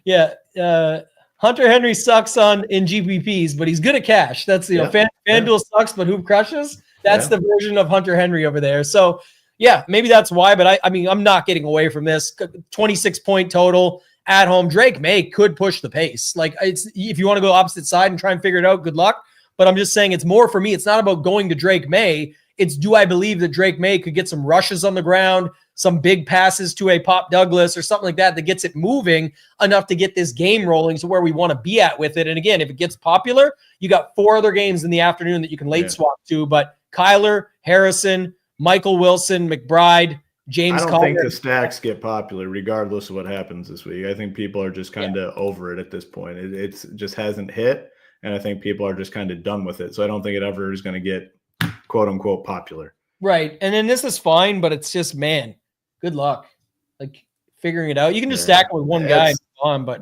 Yeah. Hunter Henry sucks in GPPs, but he's good at cash. That's, FanDuel sucks, but who crushes? That's the version of Hunter Henry over there. So, yeah, maybe that's why. But I mean, I'm not getting away from this. 26-point total at home. Drake May could push the pace. Like, it's if you want to go opposite side and try and figure it out, good luck. But I'm just saying it's more for me. It's not about going to Drake May. It's do I believe that Drake May could get some rushes on the ground, some big passes to a Pop Douglas or something like that gets it moving enough to get this game rolling to where we want to be at with it. And again, if it gets popular, you got 4 other games in the afternoon that you can late swap to. But Kyler, Harrison, Michael Wilson, McBride, James I don't Conner. think the stacks get popular regardless of what happens this week. I think people are just kind of over it at this point. It's just hasn't hit, and I think people are just kind of done with it. So I don't think it ever is going to get quote unquote popular. Right. And then this is fine, but it's just, man, good luck. Like figuring it out. You can just stack it with one guy and move on, but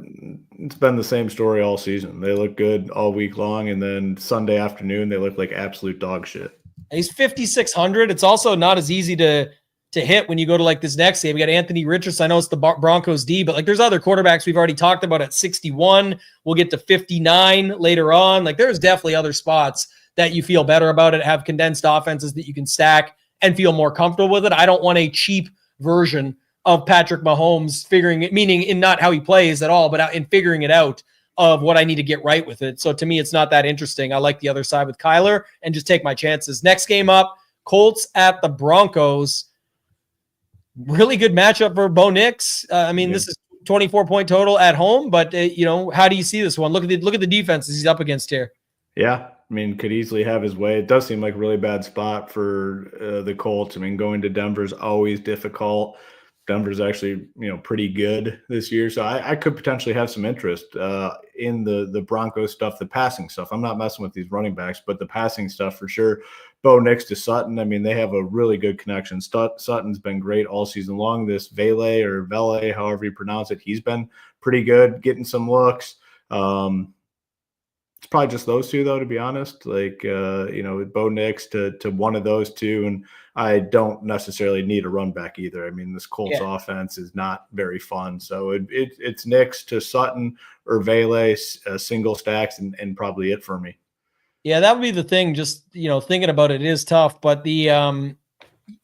it's been the same story all season. They look good all week long, and then Sunday afternoon they look like absolute dog shit. He's 5,600. It's also not as easy to hit when you go to like this next game. We got Anthony Richardson. I know it's the Broncos D, but like there's other quarterbacks we've already talked about at 61. We'll get to 59 later on. Like there's definitely other spots that you feel better about it, have condensed offenses that you can stack and feel more comfortable with it. I don't want a cheap version of Patrick Mahomes figuring it, meaning in not how he plays at all, but in figuring it out of what I need to get right with it. So to me, it's not that interesting. I like the other side with Kyler and just take my chances. Next game up, Colts at the Broncos. Really good matchup for Bo Nix. This is 24-point total at home, but how do you see this one? Look at the defenses he's up against here. Yeah, I mean, could easily have his way. It does seem like a really bad spot for the Colts. I mean, going to Denver is always difficult. Denver's actually, pretty good this year. So I could potentially have some interest in the Broncos stuff, the passing stuff. I'm not messing with these running backs, but the passing stuff for sure. Bo Nix to Sutton. I mean, they have a really good connection. Sutton's been great all season long. This Vele, however you pronounce it, he's been pretty good, getting some looks. It's probably just those two, though, to be honest. Like, with Bo Nix to one of those two, and I don't necessarily need a run back either. I mean, this Colts offense is not very fun. So it's Nix to Sutton or Vele, single stacks, and probably it for me. Yeah, that would be the thing. Just, thinking about it is tough. But the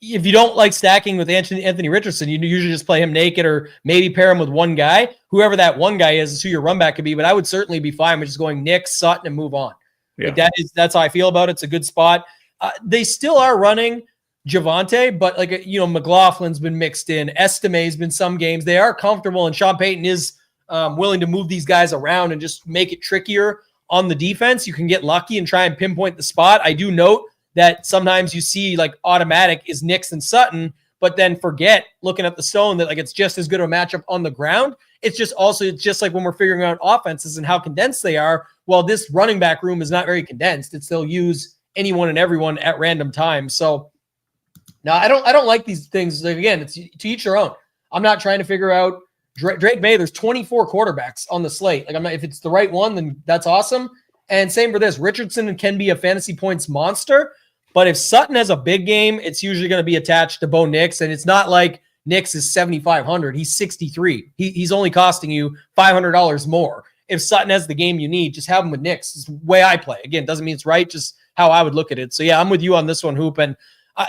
if you don't like stacking with Anthony Richardson, you usually just play him naked or maybe pair him with one guy. Whoever that one guy is who your run back could be. But I would certainly be fine with just going Nix, Sutton, and move on. Yeah. Like that's how I feel about it. It's a good spot. They still are running Javonte, but McLaughlin's been mixed in. Estime's been some games. They are comfortable, and Sean Payton is willing to move these guys around and just make it trickier on the defense. You can get lucky and try and pinpoint the spot. I do note that sometimes you see like automatic is Nix and Sutton, but then forget looking at the stone that like it's just as good of a matchup on the ground. It's just like when we're figuring out offenses and how condensed they are. Well, this running back room is not very condensed. They'll use anyone and everyone at random times. So no, I don't like these things. Like, again, it's to each their own. I'm not trying to figure out Drake May. There's 24 quarterbacks on the slate. Like if it's the right one, then that's awesome. And same for this. Richardson can be a fantasy points monster, but if Sutton has a big game, it's usually going to be attached to Bo Nix, and it's not like Nix is 7,500. He's 63. He's only costing you $500 more. If Sutton has the game you need, just have him with Nix. It's the way I play. Again, doesn't mean it's right, just how I would look at it. So yeah, I'm with you on this one, Hoop. And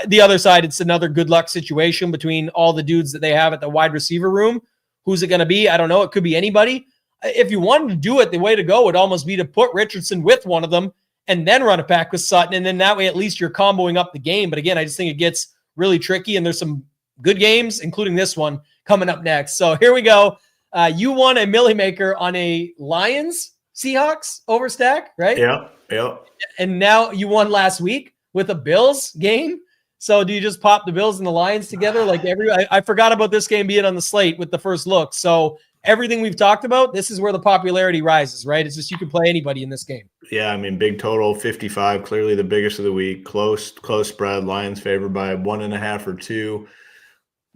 the other side, it's another good luck situation between all the dudes that they have at the wide receiver room. Who's it going to be? I don't know. It could be anybody. If you wanted to do it, the way to go would almost be to put Richardson with one of them and then run it back with Sutton. And then that way, at least you're comboing up the game. But again, I just think it gets really tricky. And there's some good games, including this one, coming up next. So here we go. You won a Millie Maker on a Lions Seahawks overstack, right? Yeah. And now you won last week with a Bills game. So do you just pop the Bills and the Lions together? Like I forgot about this game being on the slate with the first look. So everything we've talked about, this is where the popularity rises, right? It's just you can play anybody in this game. Yeah, I mean, big total, 55, clearly the biggest of the week. Close spread. Lions favored by 1.5 or 2.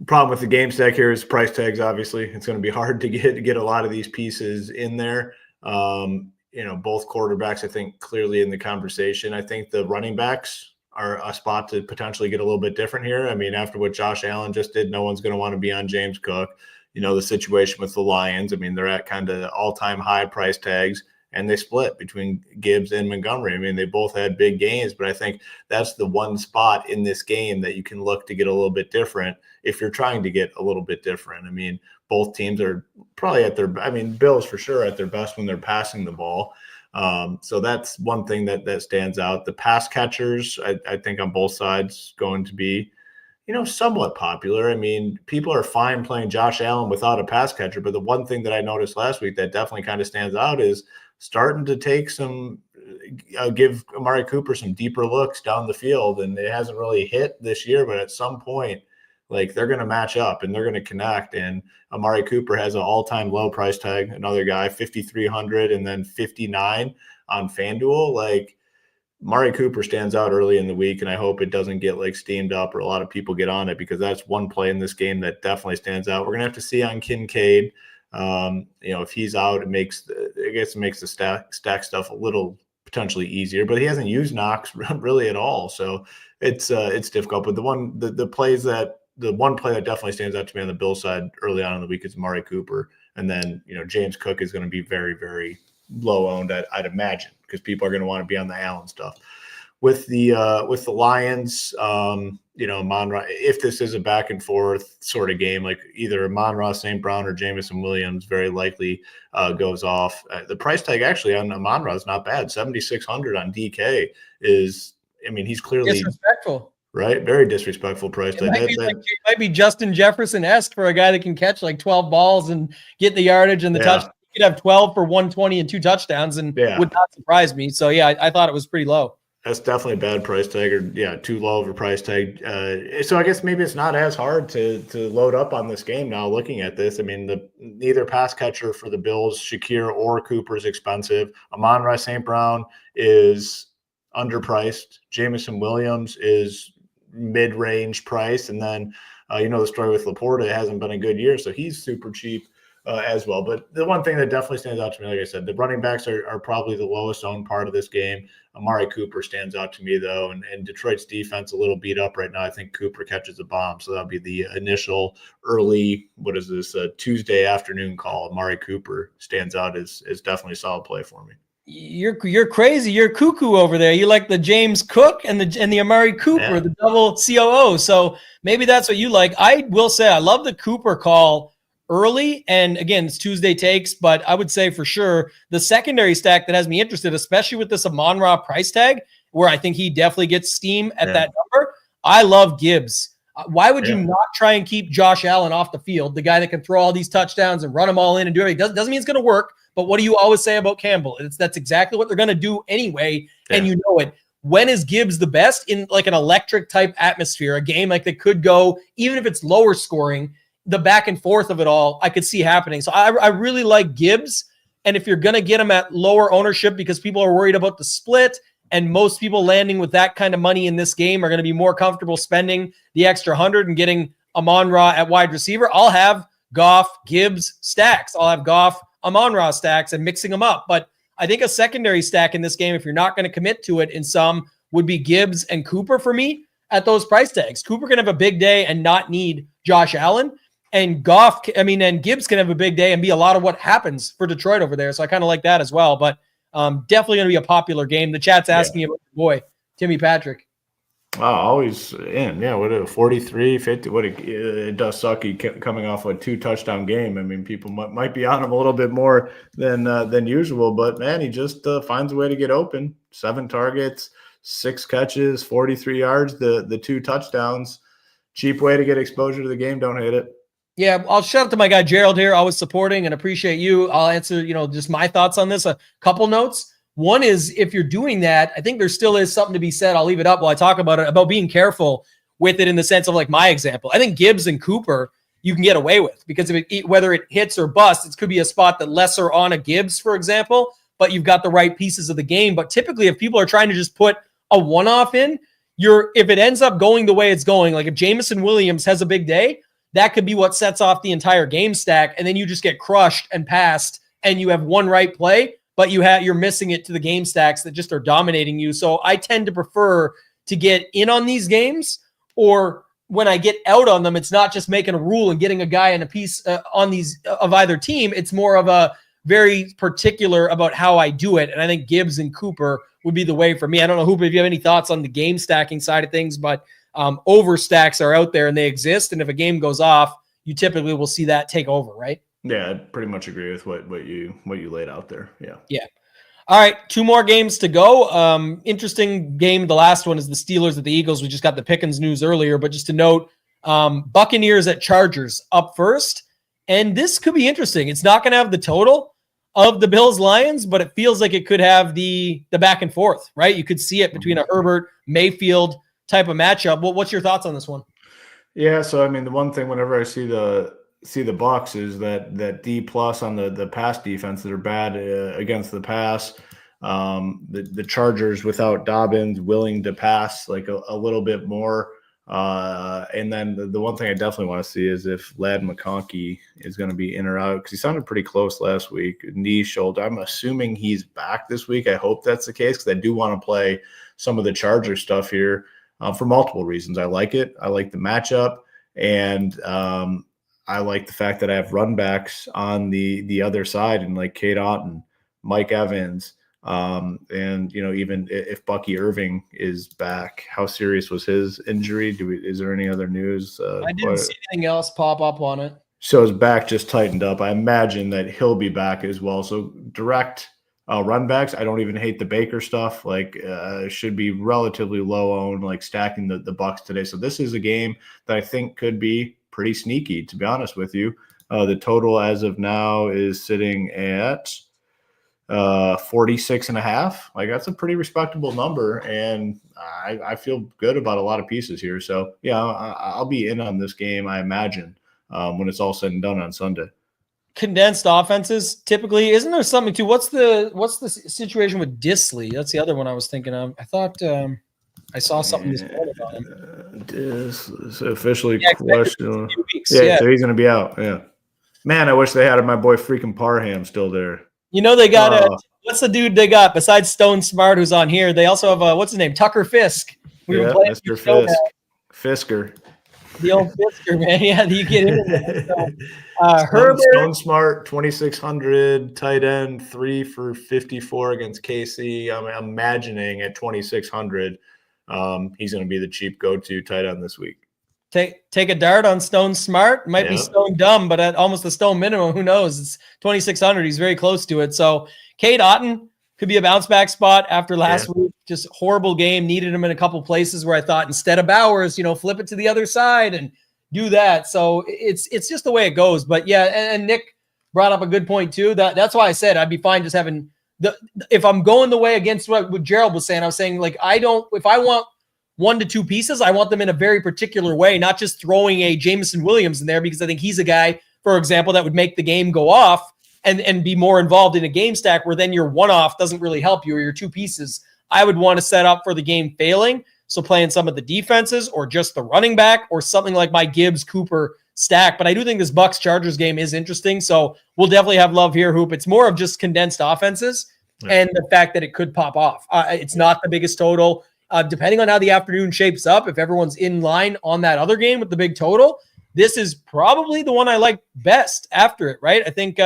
Problem with the game stack here is price tags, obviously. It's going to be hard to get a lot of these pieces in there. Both quarterbacks, I think, clearly in the conversation. I think the running backs are a spot to potentially get a little bit different here. I mean, after what Josh Allen just did, no one's going to want to be on James Cook. You know, the situation with the Lions, I mean, they're at kind of all-time high price tags, and they split between Gibbs and Montgomery. I mean, they both had big gains, but I think that's the one spot in this game that you can look to get a little bit different if you're trying to get a little bit different. I mean, both teams are probably at their – I mean, Bills for sure at their best when they're passing the ball. So that's one thing that stands out. The pass catchers, I think on both sides going to be, you know, somewhat popular. I mean, people are fine playing Josh Allen without a pass catcher, but the one thing that I noticed last week that definitely kind of stands out is starting to take some give Amari Cooper some deeper looks down the field, and it hasn't really hit this year, but at some point, like, they're going to match up and they're going to connect. And Amari Cooper has an all-time low price tag. Another guy, 5,300 and then 59 on FanDuel. Like, Amari Cooper stands out early in the week, and I hope it doesn't get like steamed up or a lot of people get on it, because that's one play in this game that definitely stands out. We're going to have to see on Kincaid. You know, if he's out, it makes the stack stuff a little potentially easier, but he hasn't used Knox really at all. So it's difficult. But the one play that definitely stands out to me on the Bill side early on in the week is Amari Cooper. And then, you know, James Cook is going to be very, very low owned, I'd imagine, because people are going to want to be on the Allen stuff. With the Lions, you know, Amon-Ra, if this is a back and forth sort of game, like either Amon-Ra St. Brown or Jamison Williams very likely goes off. The price tag actually on Amon-Ra is not bad. 7,600 on DK is, I mean, he's clearly disrespectful. Right? Very disrespectful price tag. It might be Justin Jefferson-esque for a guy that can catch like 12 balls and get the yardage and the touch. He could have 12 for 120 and 2 touchdowns and would not surprise me. So, yeah, I thought it was pretty low. That's definitely a bad price tag, or too low of a price tag. So I guess maybe it's not as hard to load up on this game now looking at this. I mean, neither pass catcher for the Bills, Shakir or Cooper, is expensive. Amon-Ra St. Brown is underpriced. Jamison Williams is mid-range price. And then, you know, the story with Laporta, it hasn't been a good year, so he's super cheap as well. But the one thing that definitely stands out to me, like I said, the running backs are probably the lowest owned part of this game. Amari Cooper stands out to me, though, and Detroit's defense a little beat up right now. I think Cooper catches a bomb, so that'll be the initial early, Tuesday afternoon call. Amari Cooper stands out as definitely a solid play for me. You're crazy. You're cuckoo over there. You like the James Cook and the Amari Cooper, the double COO. So maybe that's what you like. I will say I love the Cooper call early, and again, it's Tuesday takes, but I would say for sure the secondary stack that has me interested, especially with this Amon-Ra price tag, where I think he definitely gets steam at that number. I love Gibbs. Why would you not try and keep Josh Allen off the field, the guy that can throw all these touchdowns and run them all in and do everything? Doesn't mean it's going to work, but what do you always say about Campbell? That's exactly what they're going to do anyway, and you know it. When is Gibbs the best? In like an electric type atmosphere, a game like that could go, even if it's lower scoring, the back and forth of it all, I could see happening. So I really like Gibbs. And if you're going to get him at lower ownership because people are worried about the split, and most people landing with that kind of money in this game are going to be more comfortable spending the extra 100 and getting Amon-Ra at wide receiver, I'll have Goff, Gibbs stacks. I'll have Goff, Amon-Ra stacks and mixing them up. But I think a secondary stack in this game, if you're not going to commit to it in some, would be Gibbs and Cooper for me at those price tags. Cooper can have a big day and not need Josh Allen. And Gibbs can have a big day and be a lot of what happens for Detroit over there. So I kind of like that as well. But definitely going to be a popular game. The chat's asking about your boy, Timmy Patrick. Always in. Yeah, what 43, 50. It does suck. He coming off a 2 touchdown game. I mean, people might be on him a little bit more than usual. But, man, he just finds a way to get open. 7 targets, 6 catches, 43 yards, the 2 touchdowns. Cheap way to get exposure to the game. Don't hate it. Yeah, I'll shout out to my guy Gerald here, always supporting and appreciate you. I'll answer, just my thoughts on this. A couple notes. One is, if you're doing that, I think there still is something to be said. I'll leave it up while I talk about it, about being careful with it in the sense of like my example. I think Gibbs and Cooper you can get away with, because whether it hits or busts, it could be a spot that lesser on a Gibbs, for example, but you've got the right pieces of the game. But typically, if people are trying to just put a one-off in, if it ends up going the way it's going, like if Jamison Williams has a big day, that could be what sets off the entire game stack, and then you just get crushed and passed, and you have one right play, but you're missing it to the game stacks that just are dominating you. So I tend to prefer to get in on these games, or when I get out on them, it's not just making a rule and getting a guy in a piece on these of either team. It's more of a very particular about how I do it. And I think Gibbs and Cooper would be the way for me. I don't know, Hoop, if you have any thoughts on the game stacking side of things, but overstacks are out there and they exist. And if a game goes off, you typically will see that take over, right? Yeah, I pretty much agree with what you laid out there. Yeah. Yeah. All right, 2 more games to go. Interesting game. The last one is the Steelers at the Eagles. We just got the Pickens news earlier, but just to note, Buccaneers at Chargers up first. And this could be interesting. It's not going to have the total of the Bills-Lions, but it feels like it could have the back and forth, right? You could see it between a Herbert, Mayfield type of matchup. Well, what's your thoughts on this one? Yeah, so I mean, the one thing whenever I see the Bucks is that D plus on the pass defense that are bad against the pass. The Chargers without Dobbins willing to pass like a little bit more. And then the one thing I definitely want to see is if Ladd McConkey is going to be in or out, because he sounded pretty close last week. Knee, shoulder. I'm assuming he's back this week. I hope that's the case because I do want to play some of the Charger stuff here for multiple reasons. I like it. I like the matchup. And I like the fact that I have run backs on the other side and like Cade Otton, Mike Evans, and even if Bucky Irving is back, how serious was his injury? Is there any other news? I didn't see anything else pop up on it. So his back just tightened up. I imagine that he'll be back as well. So direct run backs. I don't even hate the Baker stuff. Like should be relatively low owned, like stacking the Bucks today. So this is a game that I think could be pretty sneaky, to be honest with you. The total as of now is sitting at 46.5. Like that's a pretty respectable number, and I feel good about a lot of pieces here. So yeah, I'll be in on this game, I imagine, when it's all said and done on Sunday. Condensed offenses typically, isn't there something too? What's the situation with Disley? That's the other one I was thinking of. I thought I saw something this morning about him. This is officially questionable. Yeah, so he's going to be out. Yeah, man, I wish they had my boy freaking Parham still there. They got what's the dude they got besides Stone Smart, who's on here? They also have what's his name, Tucker Fisk. Mr. Fisker. The old Fisker, man. Yeah, you get into that. So, Herbert, Stone Smart, 2,600, tight end, 3 for 54 against KC. I'm imagining at 2,600, he's going to be the cheap go-to tight end this week. Take a dart on Stone Smart. Might be Stone Dumb, but at almost the Stone minimum, who knows? It's 2,600. He's very close to it. So Cade Otton could be a bounce back spot after last week. Just horrible game. Needed him in a couple places where I thought instead of Bowers, flip it to the other side and do that. So it's just the way it goes. But yeah, and Nick brought up a good point too. That's why I said I'd be fine just having if I'm going the way against what Gerald was saying. I was saying like if I want 1 to 2 pieces, I want them in a very particular way, not just throwing a Jameson Williams in there because I think he's a guy, for example, that would make the game go off and be more involved in a game stack where then your one-off doesn't really help you or your 2 pieces. I would want to set up for the game failing. So playing some of the defenses or just the running back or something like my Gibbs Cooper stack. But I do think this Bucks Chargers game is interesting. So we'll definitely have love here, Hoop. It's more of just condensed offenses and the fact that it could pop off. It's not the biggest total. Depending on how the afternoon shapes up, if everyone's in line on that other game with the big total, this is probably the one I like best after it, right? I think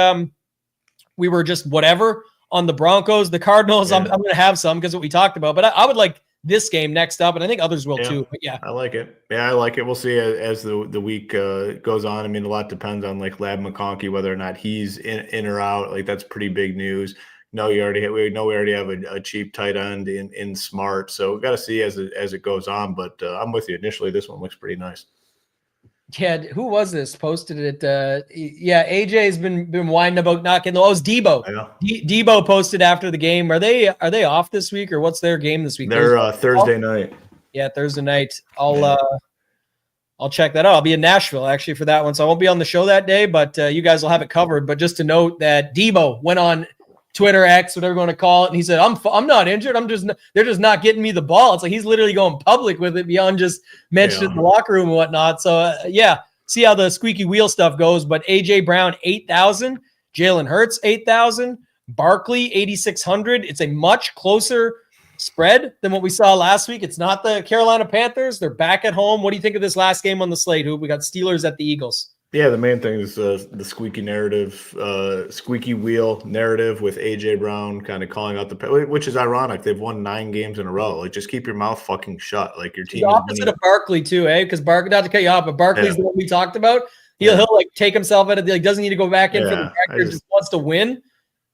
we were just whatever on the Broncos. The Cardinals, I'm going to have some because what we talked about, but I would like this game next up, and I think others will too. But yeah, I like it. Yeah, I like it. We'll see as the week goes on. I mean, a lot depends on like Ladd McConkey, whether or not he's in or out. Like that's pretty big news. We already have a cheap tight end in Smart, so we got to see as it goes on. But I'm with you. Initially, this one looks pretty nice. Yeah, who was this? Posted it. AJ's been whining about not getting. Oh, it was Debo. Debo posted after the game. Are they off this week or what's their game this week? They're Thursday night. Yeah, Thursday night. I'll check that out. I'll be in Nashville actually for that one, so I won't be on the show that day. But you guys will have it covered. But just to note that Debo went on Twitter, X, whatever you want to call it, and he said, "I'm not injured. They're just not getting me the ball." It's like he's literally going public with it beyond just mentioning the locker room and whatnot. So see how the squeaky wheel stuff goes. But AJ Brown 8,000, Jalen Hurts 8,000, Barkley 8,600. It's a much closer spread than what we saw last week. It's not the Carolina Panthers. They're back at home. What do you think of this last game on the slate, Hoop? We got Steelers at the Eagles. Yeah, the main thing is the squeaky wheel narrative with AJ Brown kind of calling out which is ironic. They've won 9 games in a row. Like, just keep your mouth fucking shut. Like, your team. The opposite of Barkley too, because not to cut you off, but Barkley's the one we talked about. He'll like take himself out of doesn't need to go back in for the record. Just wants to win.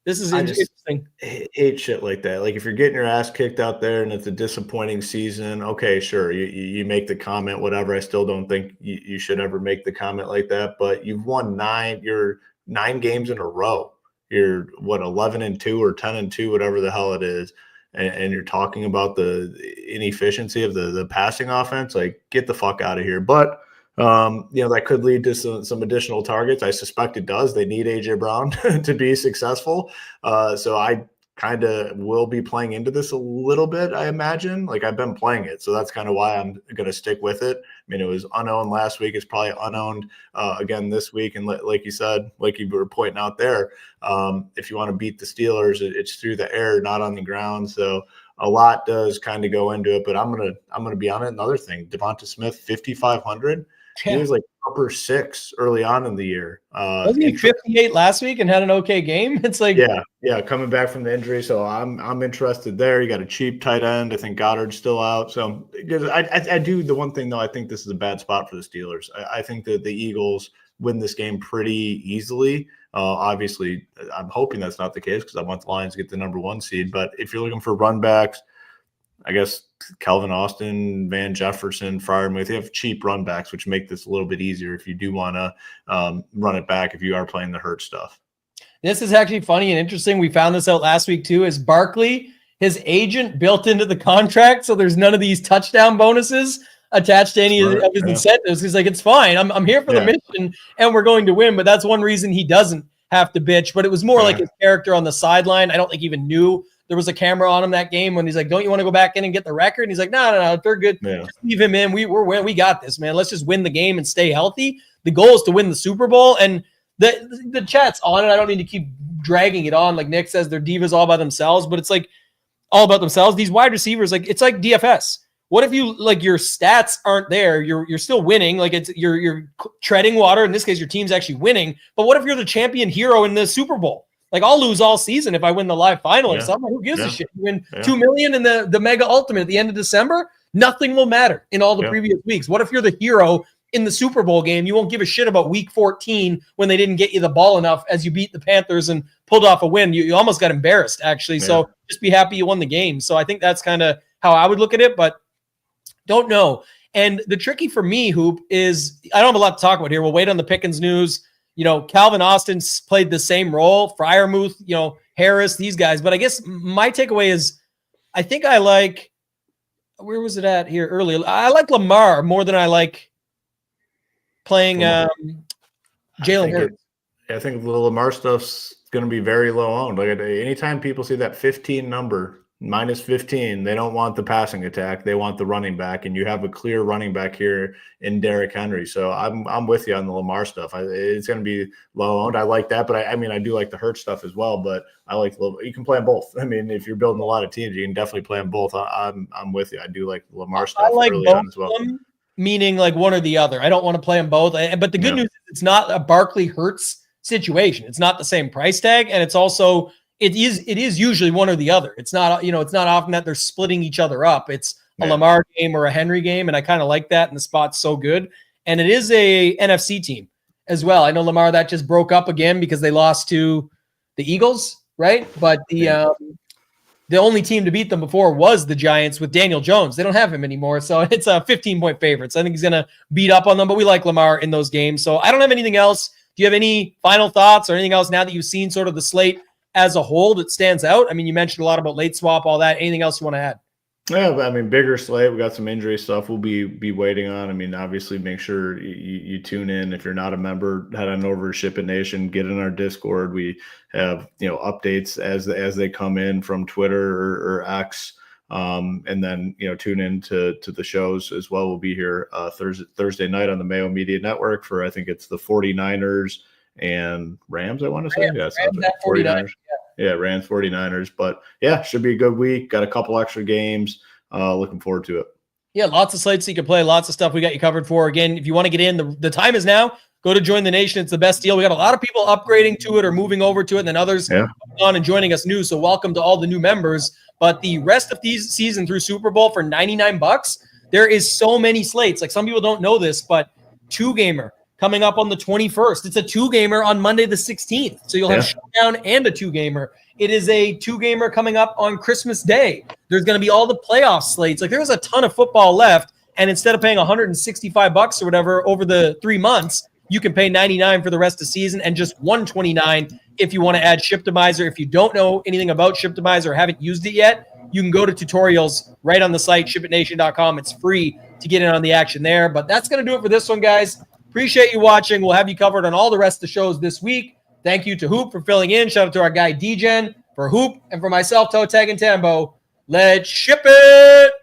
This is interesting. I hate shit like that. Like, if you're getting your ass kicked out there and it's a disappointing season, okay, sure, you make the comment, whatever. I still don't think you should ever make the comment like that. But you've won 9 games in a row. You're 11-2 or 10-2, whatever the hell it is, and you're talking about the inefficiency of the passing offense. Like, get the fuck out of here. But that could lead to some additional targets. I suspect it does. They need AJ Brown to be successful. So I kind of will be playing into this a little bit, I imagine. Like, I've been playing it. So that's kind of why I'm going to stick with it. I mean, it was unowned last week. It's probably unowned again this week. And like you said, like you were pointing out there, if you want to beat the Steelers, it's through the air, not on the ground. So a lot does kind of go into it, but I'm gonna be on it. Another thing, Devonta Smith, 5,500. He was like upper 6 early on in the year. Wasn't he 58 last week and had an okay game? It's like yeah, coming back from the injury. So I'm interested there. You got a cheap tight end. I think Goddard's still out. So I do the one thing though. I think this is a bad spot for the Steelers. I think that the Eagles win this game pretty easily. Obviously, I'm hoping that's not the case because I want the Lions to get the number 1 seed. But if you're looking for run backs, I guess Calvin Austin, Van Jefferson, Freiermuth, they have cheap run backs, which make this a little bit easier if you do want to run it back if you are playing the hurt stuff. This is actually funny and interesting. We found this out last week too, is Barkley, his agent built into the contract, so there's none of these touchdown bonuses attached to any of his incentives. He's like, it's fine. I'm here for the mission and we're going to win. But that's one reason he doesn't have to bitch. But it was more like his character on the sideline. I don't think he even knew there was a camera on him that game when he's like, don't you want to go back in and get the record? And he's like, no, they're good. Just leave him in. We got this, man. Let's just win the game and stay healthy. The goal is to win the Super Bowl. And the chat's on it. I don't need to keep dragging it on. Like Nick says, they're divas all by themselves, but it's like all about themselves. These wide receivers, like it's like DFS. What if you like your stats aren't there? You're still winning. Like you're treading water. In this case, your team's actually winning. But what if you're the champion hero in the Super Bowl? Like, I'll lose all season if I win the live final or something. Who gives a shit? You win $2 million in the mega ultimate at the end of December. Nothing will matter in all the previous weeks. What if you're the hero in the Super Bowl game? You won't give a shit about week 14 when they didn't get you the ball enough as you beat the Panthers and pulled off a win. You almost got embarrassed, actually. So just be happy you won the game. So I think that's kind of how I would look at it, but don't know. And the tricky for me, Hoop, is I don't have a lot to talk about here. We'll wait on the Pickens news. Calvin Austin's played the same role, Freiermuth, Harris, these guys. But I guess my takeaway is I think I like, where was it at here earlier? I like Lamar more than I like playing Jalen Hurts. I think the Lamar stuff's going to be very low owned. Like, anytime people see that 15 number, minus 15, they don't want the passing attack. They want the running back, and you have a clear running back here in Derrick Henry. So I'm with you on the Lamar stuff. It's going to be low owned. I like that, but I do like the Hurt stuff as well. But I like you can play them both. I mean, if you're building a lot of teams, you can definitely play them both. I'm with you. I do like the Lamar stuff. I like early both on as well. Meaning like one or the other. I don't want to play them both. But the good news is it's not a Barkley Hurts situation. It's not the same price tag, and it's also. It is usually one or the other. It's not, it's not often that they're splitting each other up. It's a Lamar game or a Henry game. And I kind of like that. And the spot's so good. And it is a NFC team as well. I know Lamar, that just broke up again because they lost to the Eagles, right? But the only team to beat them before was the Giants with Daniel Jones. They don't have him anymore. So it's a 15-point favorites. I think he's going to beat up on them, but we like Lamar in those games. So I don't have anything else. Do you have any final thoughts or anything else now that you've seen sort of the slate as a whole that stands out? I mean, you mentioned a lot about late swap, all that. Anything else you want to add? Yeah, but I mean, bigger slate. We got some injury stuff we'll be waiting on. I mean, obviously, make sure you tune in. If you're not a member, head on over to SHIPIT Nation, get in our Discord. We have updates as they come in from Twitter or X, and then tune in to the shows as well. We'll be here Thursday night on the Mayo Media Network for I think it's the 49ers and Rams, I want to say. Rams at 49ers. Yeah, Rams 49ers. But yeah, should be a good week. Got a couple extra games. Looking forward to it. Yeah, lots of slates you can play, lots of stuff we got you covered for. Again, if you want to get in, the time is now. Go to Join the Nation. It's the best deal. We got a lot of people upgrading to it or moving over to it, and then others on and joining us new. So welcome to all the new members. But the rest of the season through Super Bowl for $99, there is so many slates. Like some people don't know this, but 2-gamer coming up on the 21st. It's a 2-gamer on Monday the 16th. So you'll have Showdown and a 2-gamer. It is a 2-gamer coming up on Christmas Day. There's going to be all the playoff slates. Like there's a ton of football left. And instead of paying $165 or whatever over the 3 months, you can pay $99 for the rest of the season and just $129 if you want to add Shiptimizer. If you don't know anything about Shiptimizer or haven't used it yet, you can go to tutorials right on the site, shipitnation.com. It's free to get in on the action there. But that's going to do it for this one, guys. Appreciate you watching. We'll have you covered on all the rest of the shows this week. Thank you to Hoop for filling in. Shout out to our guy, DGen, for Hoop, and for myself, ToeTagginTambo. Let's ship it!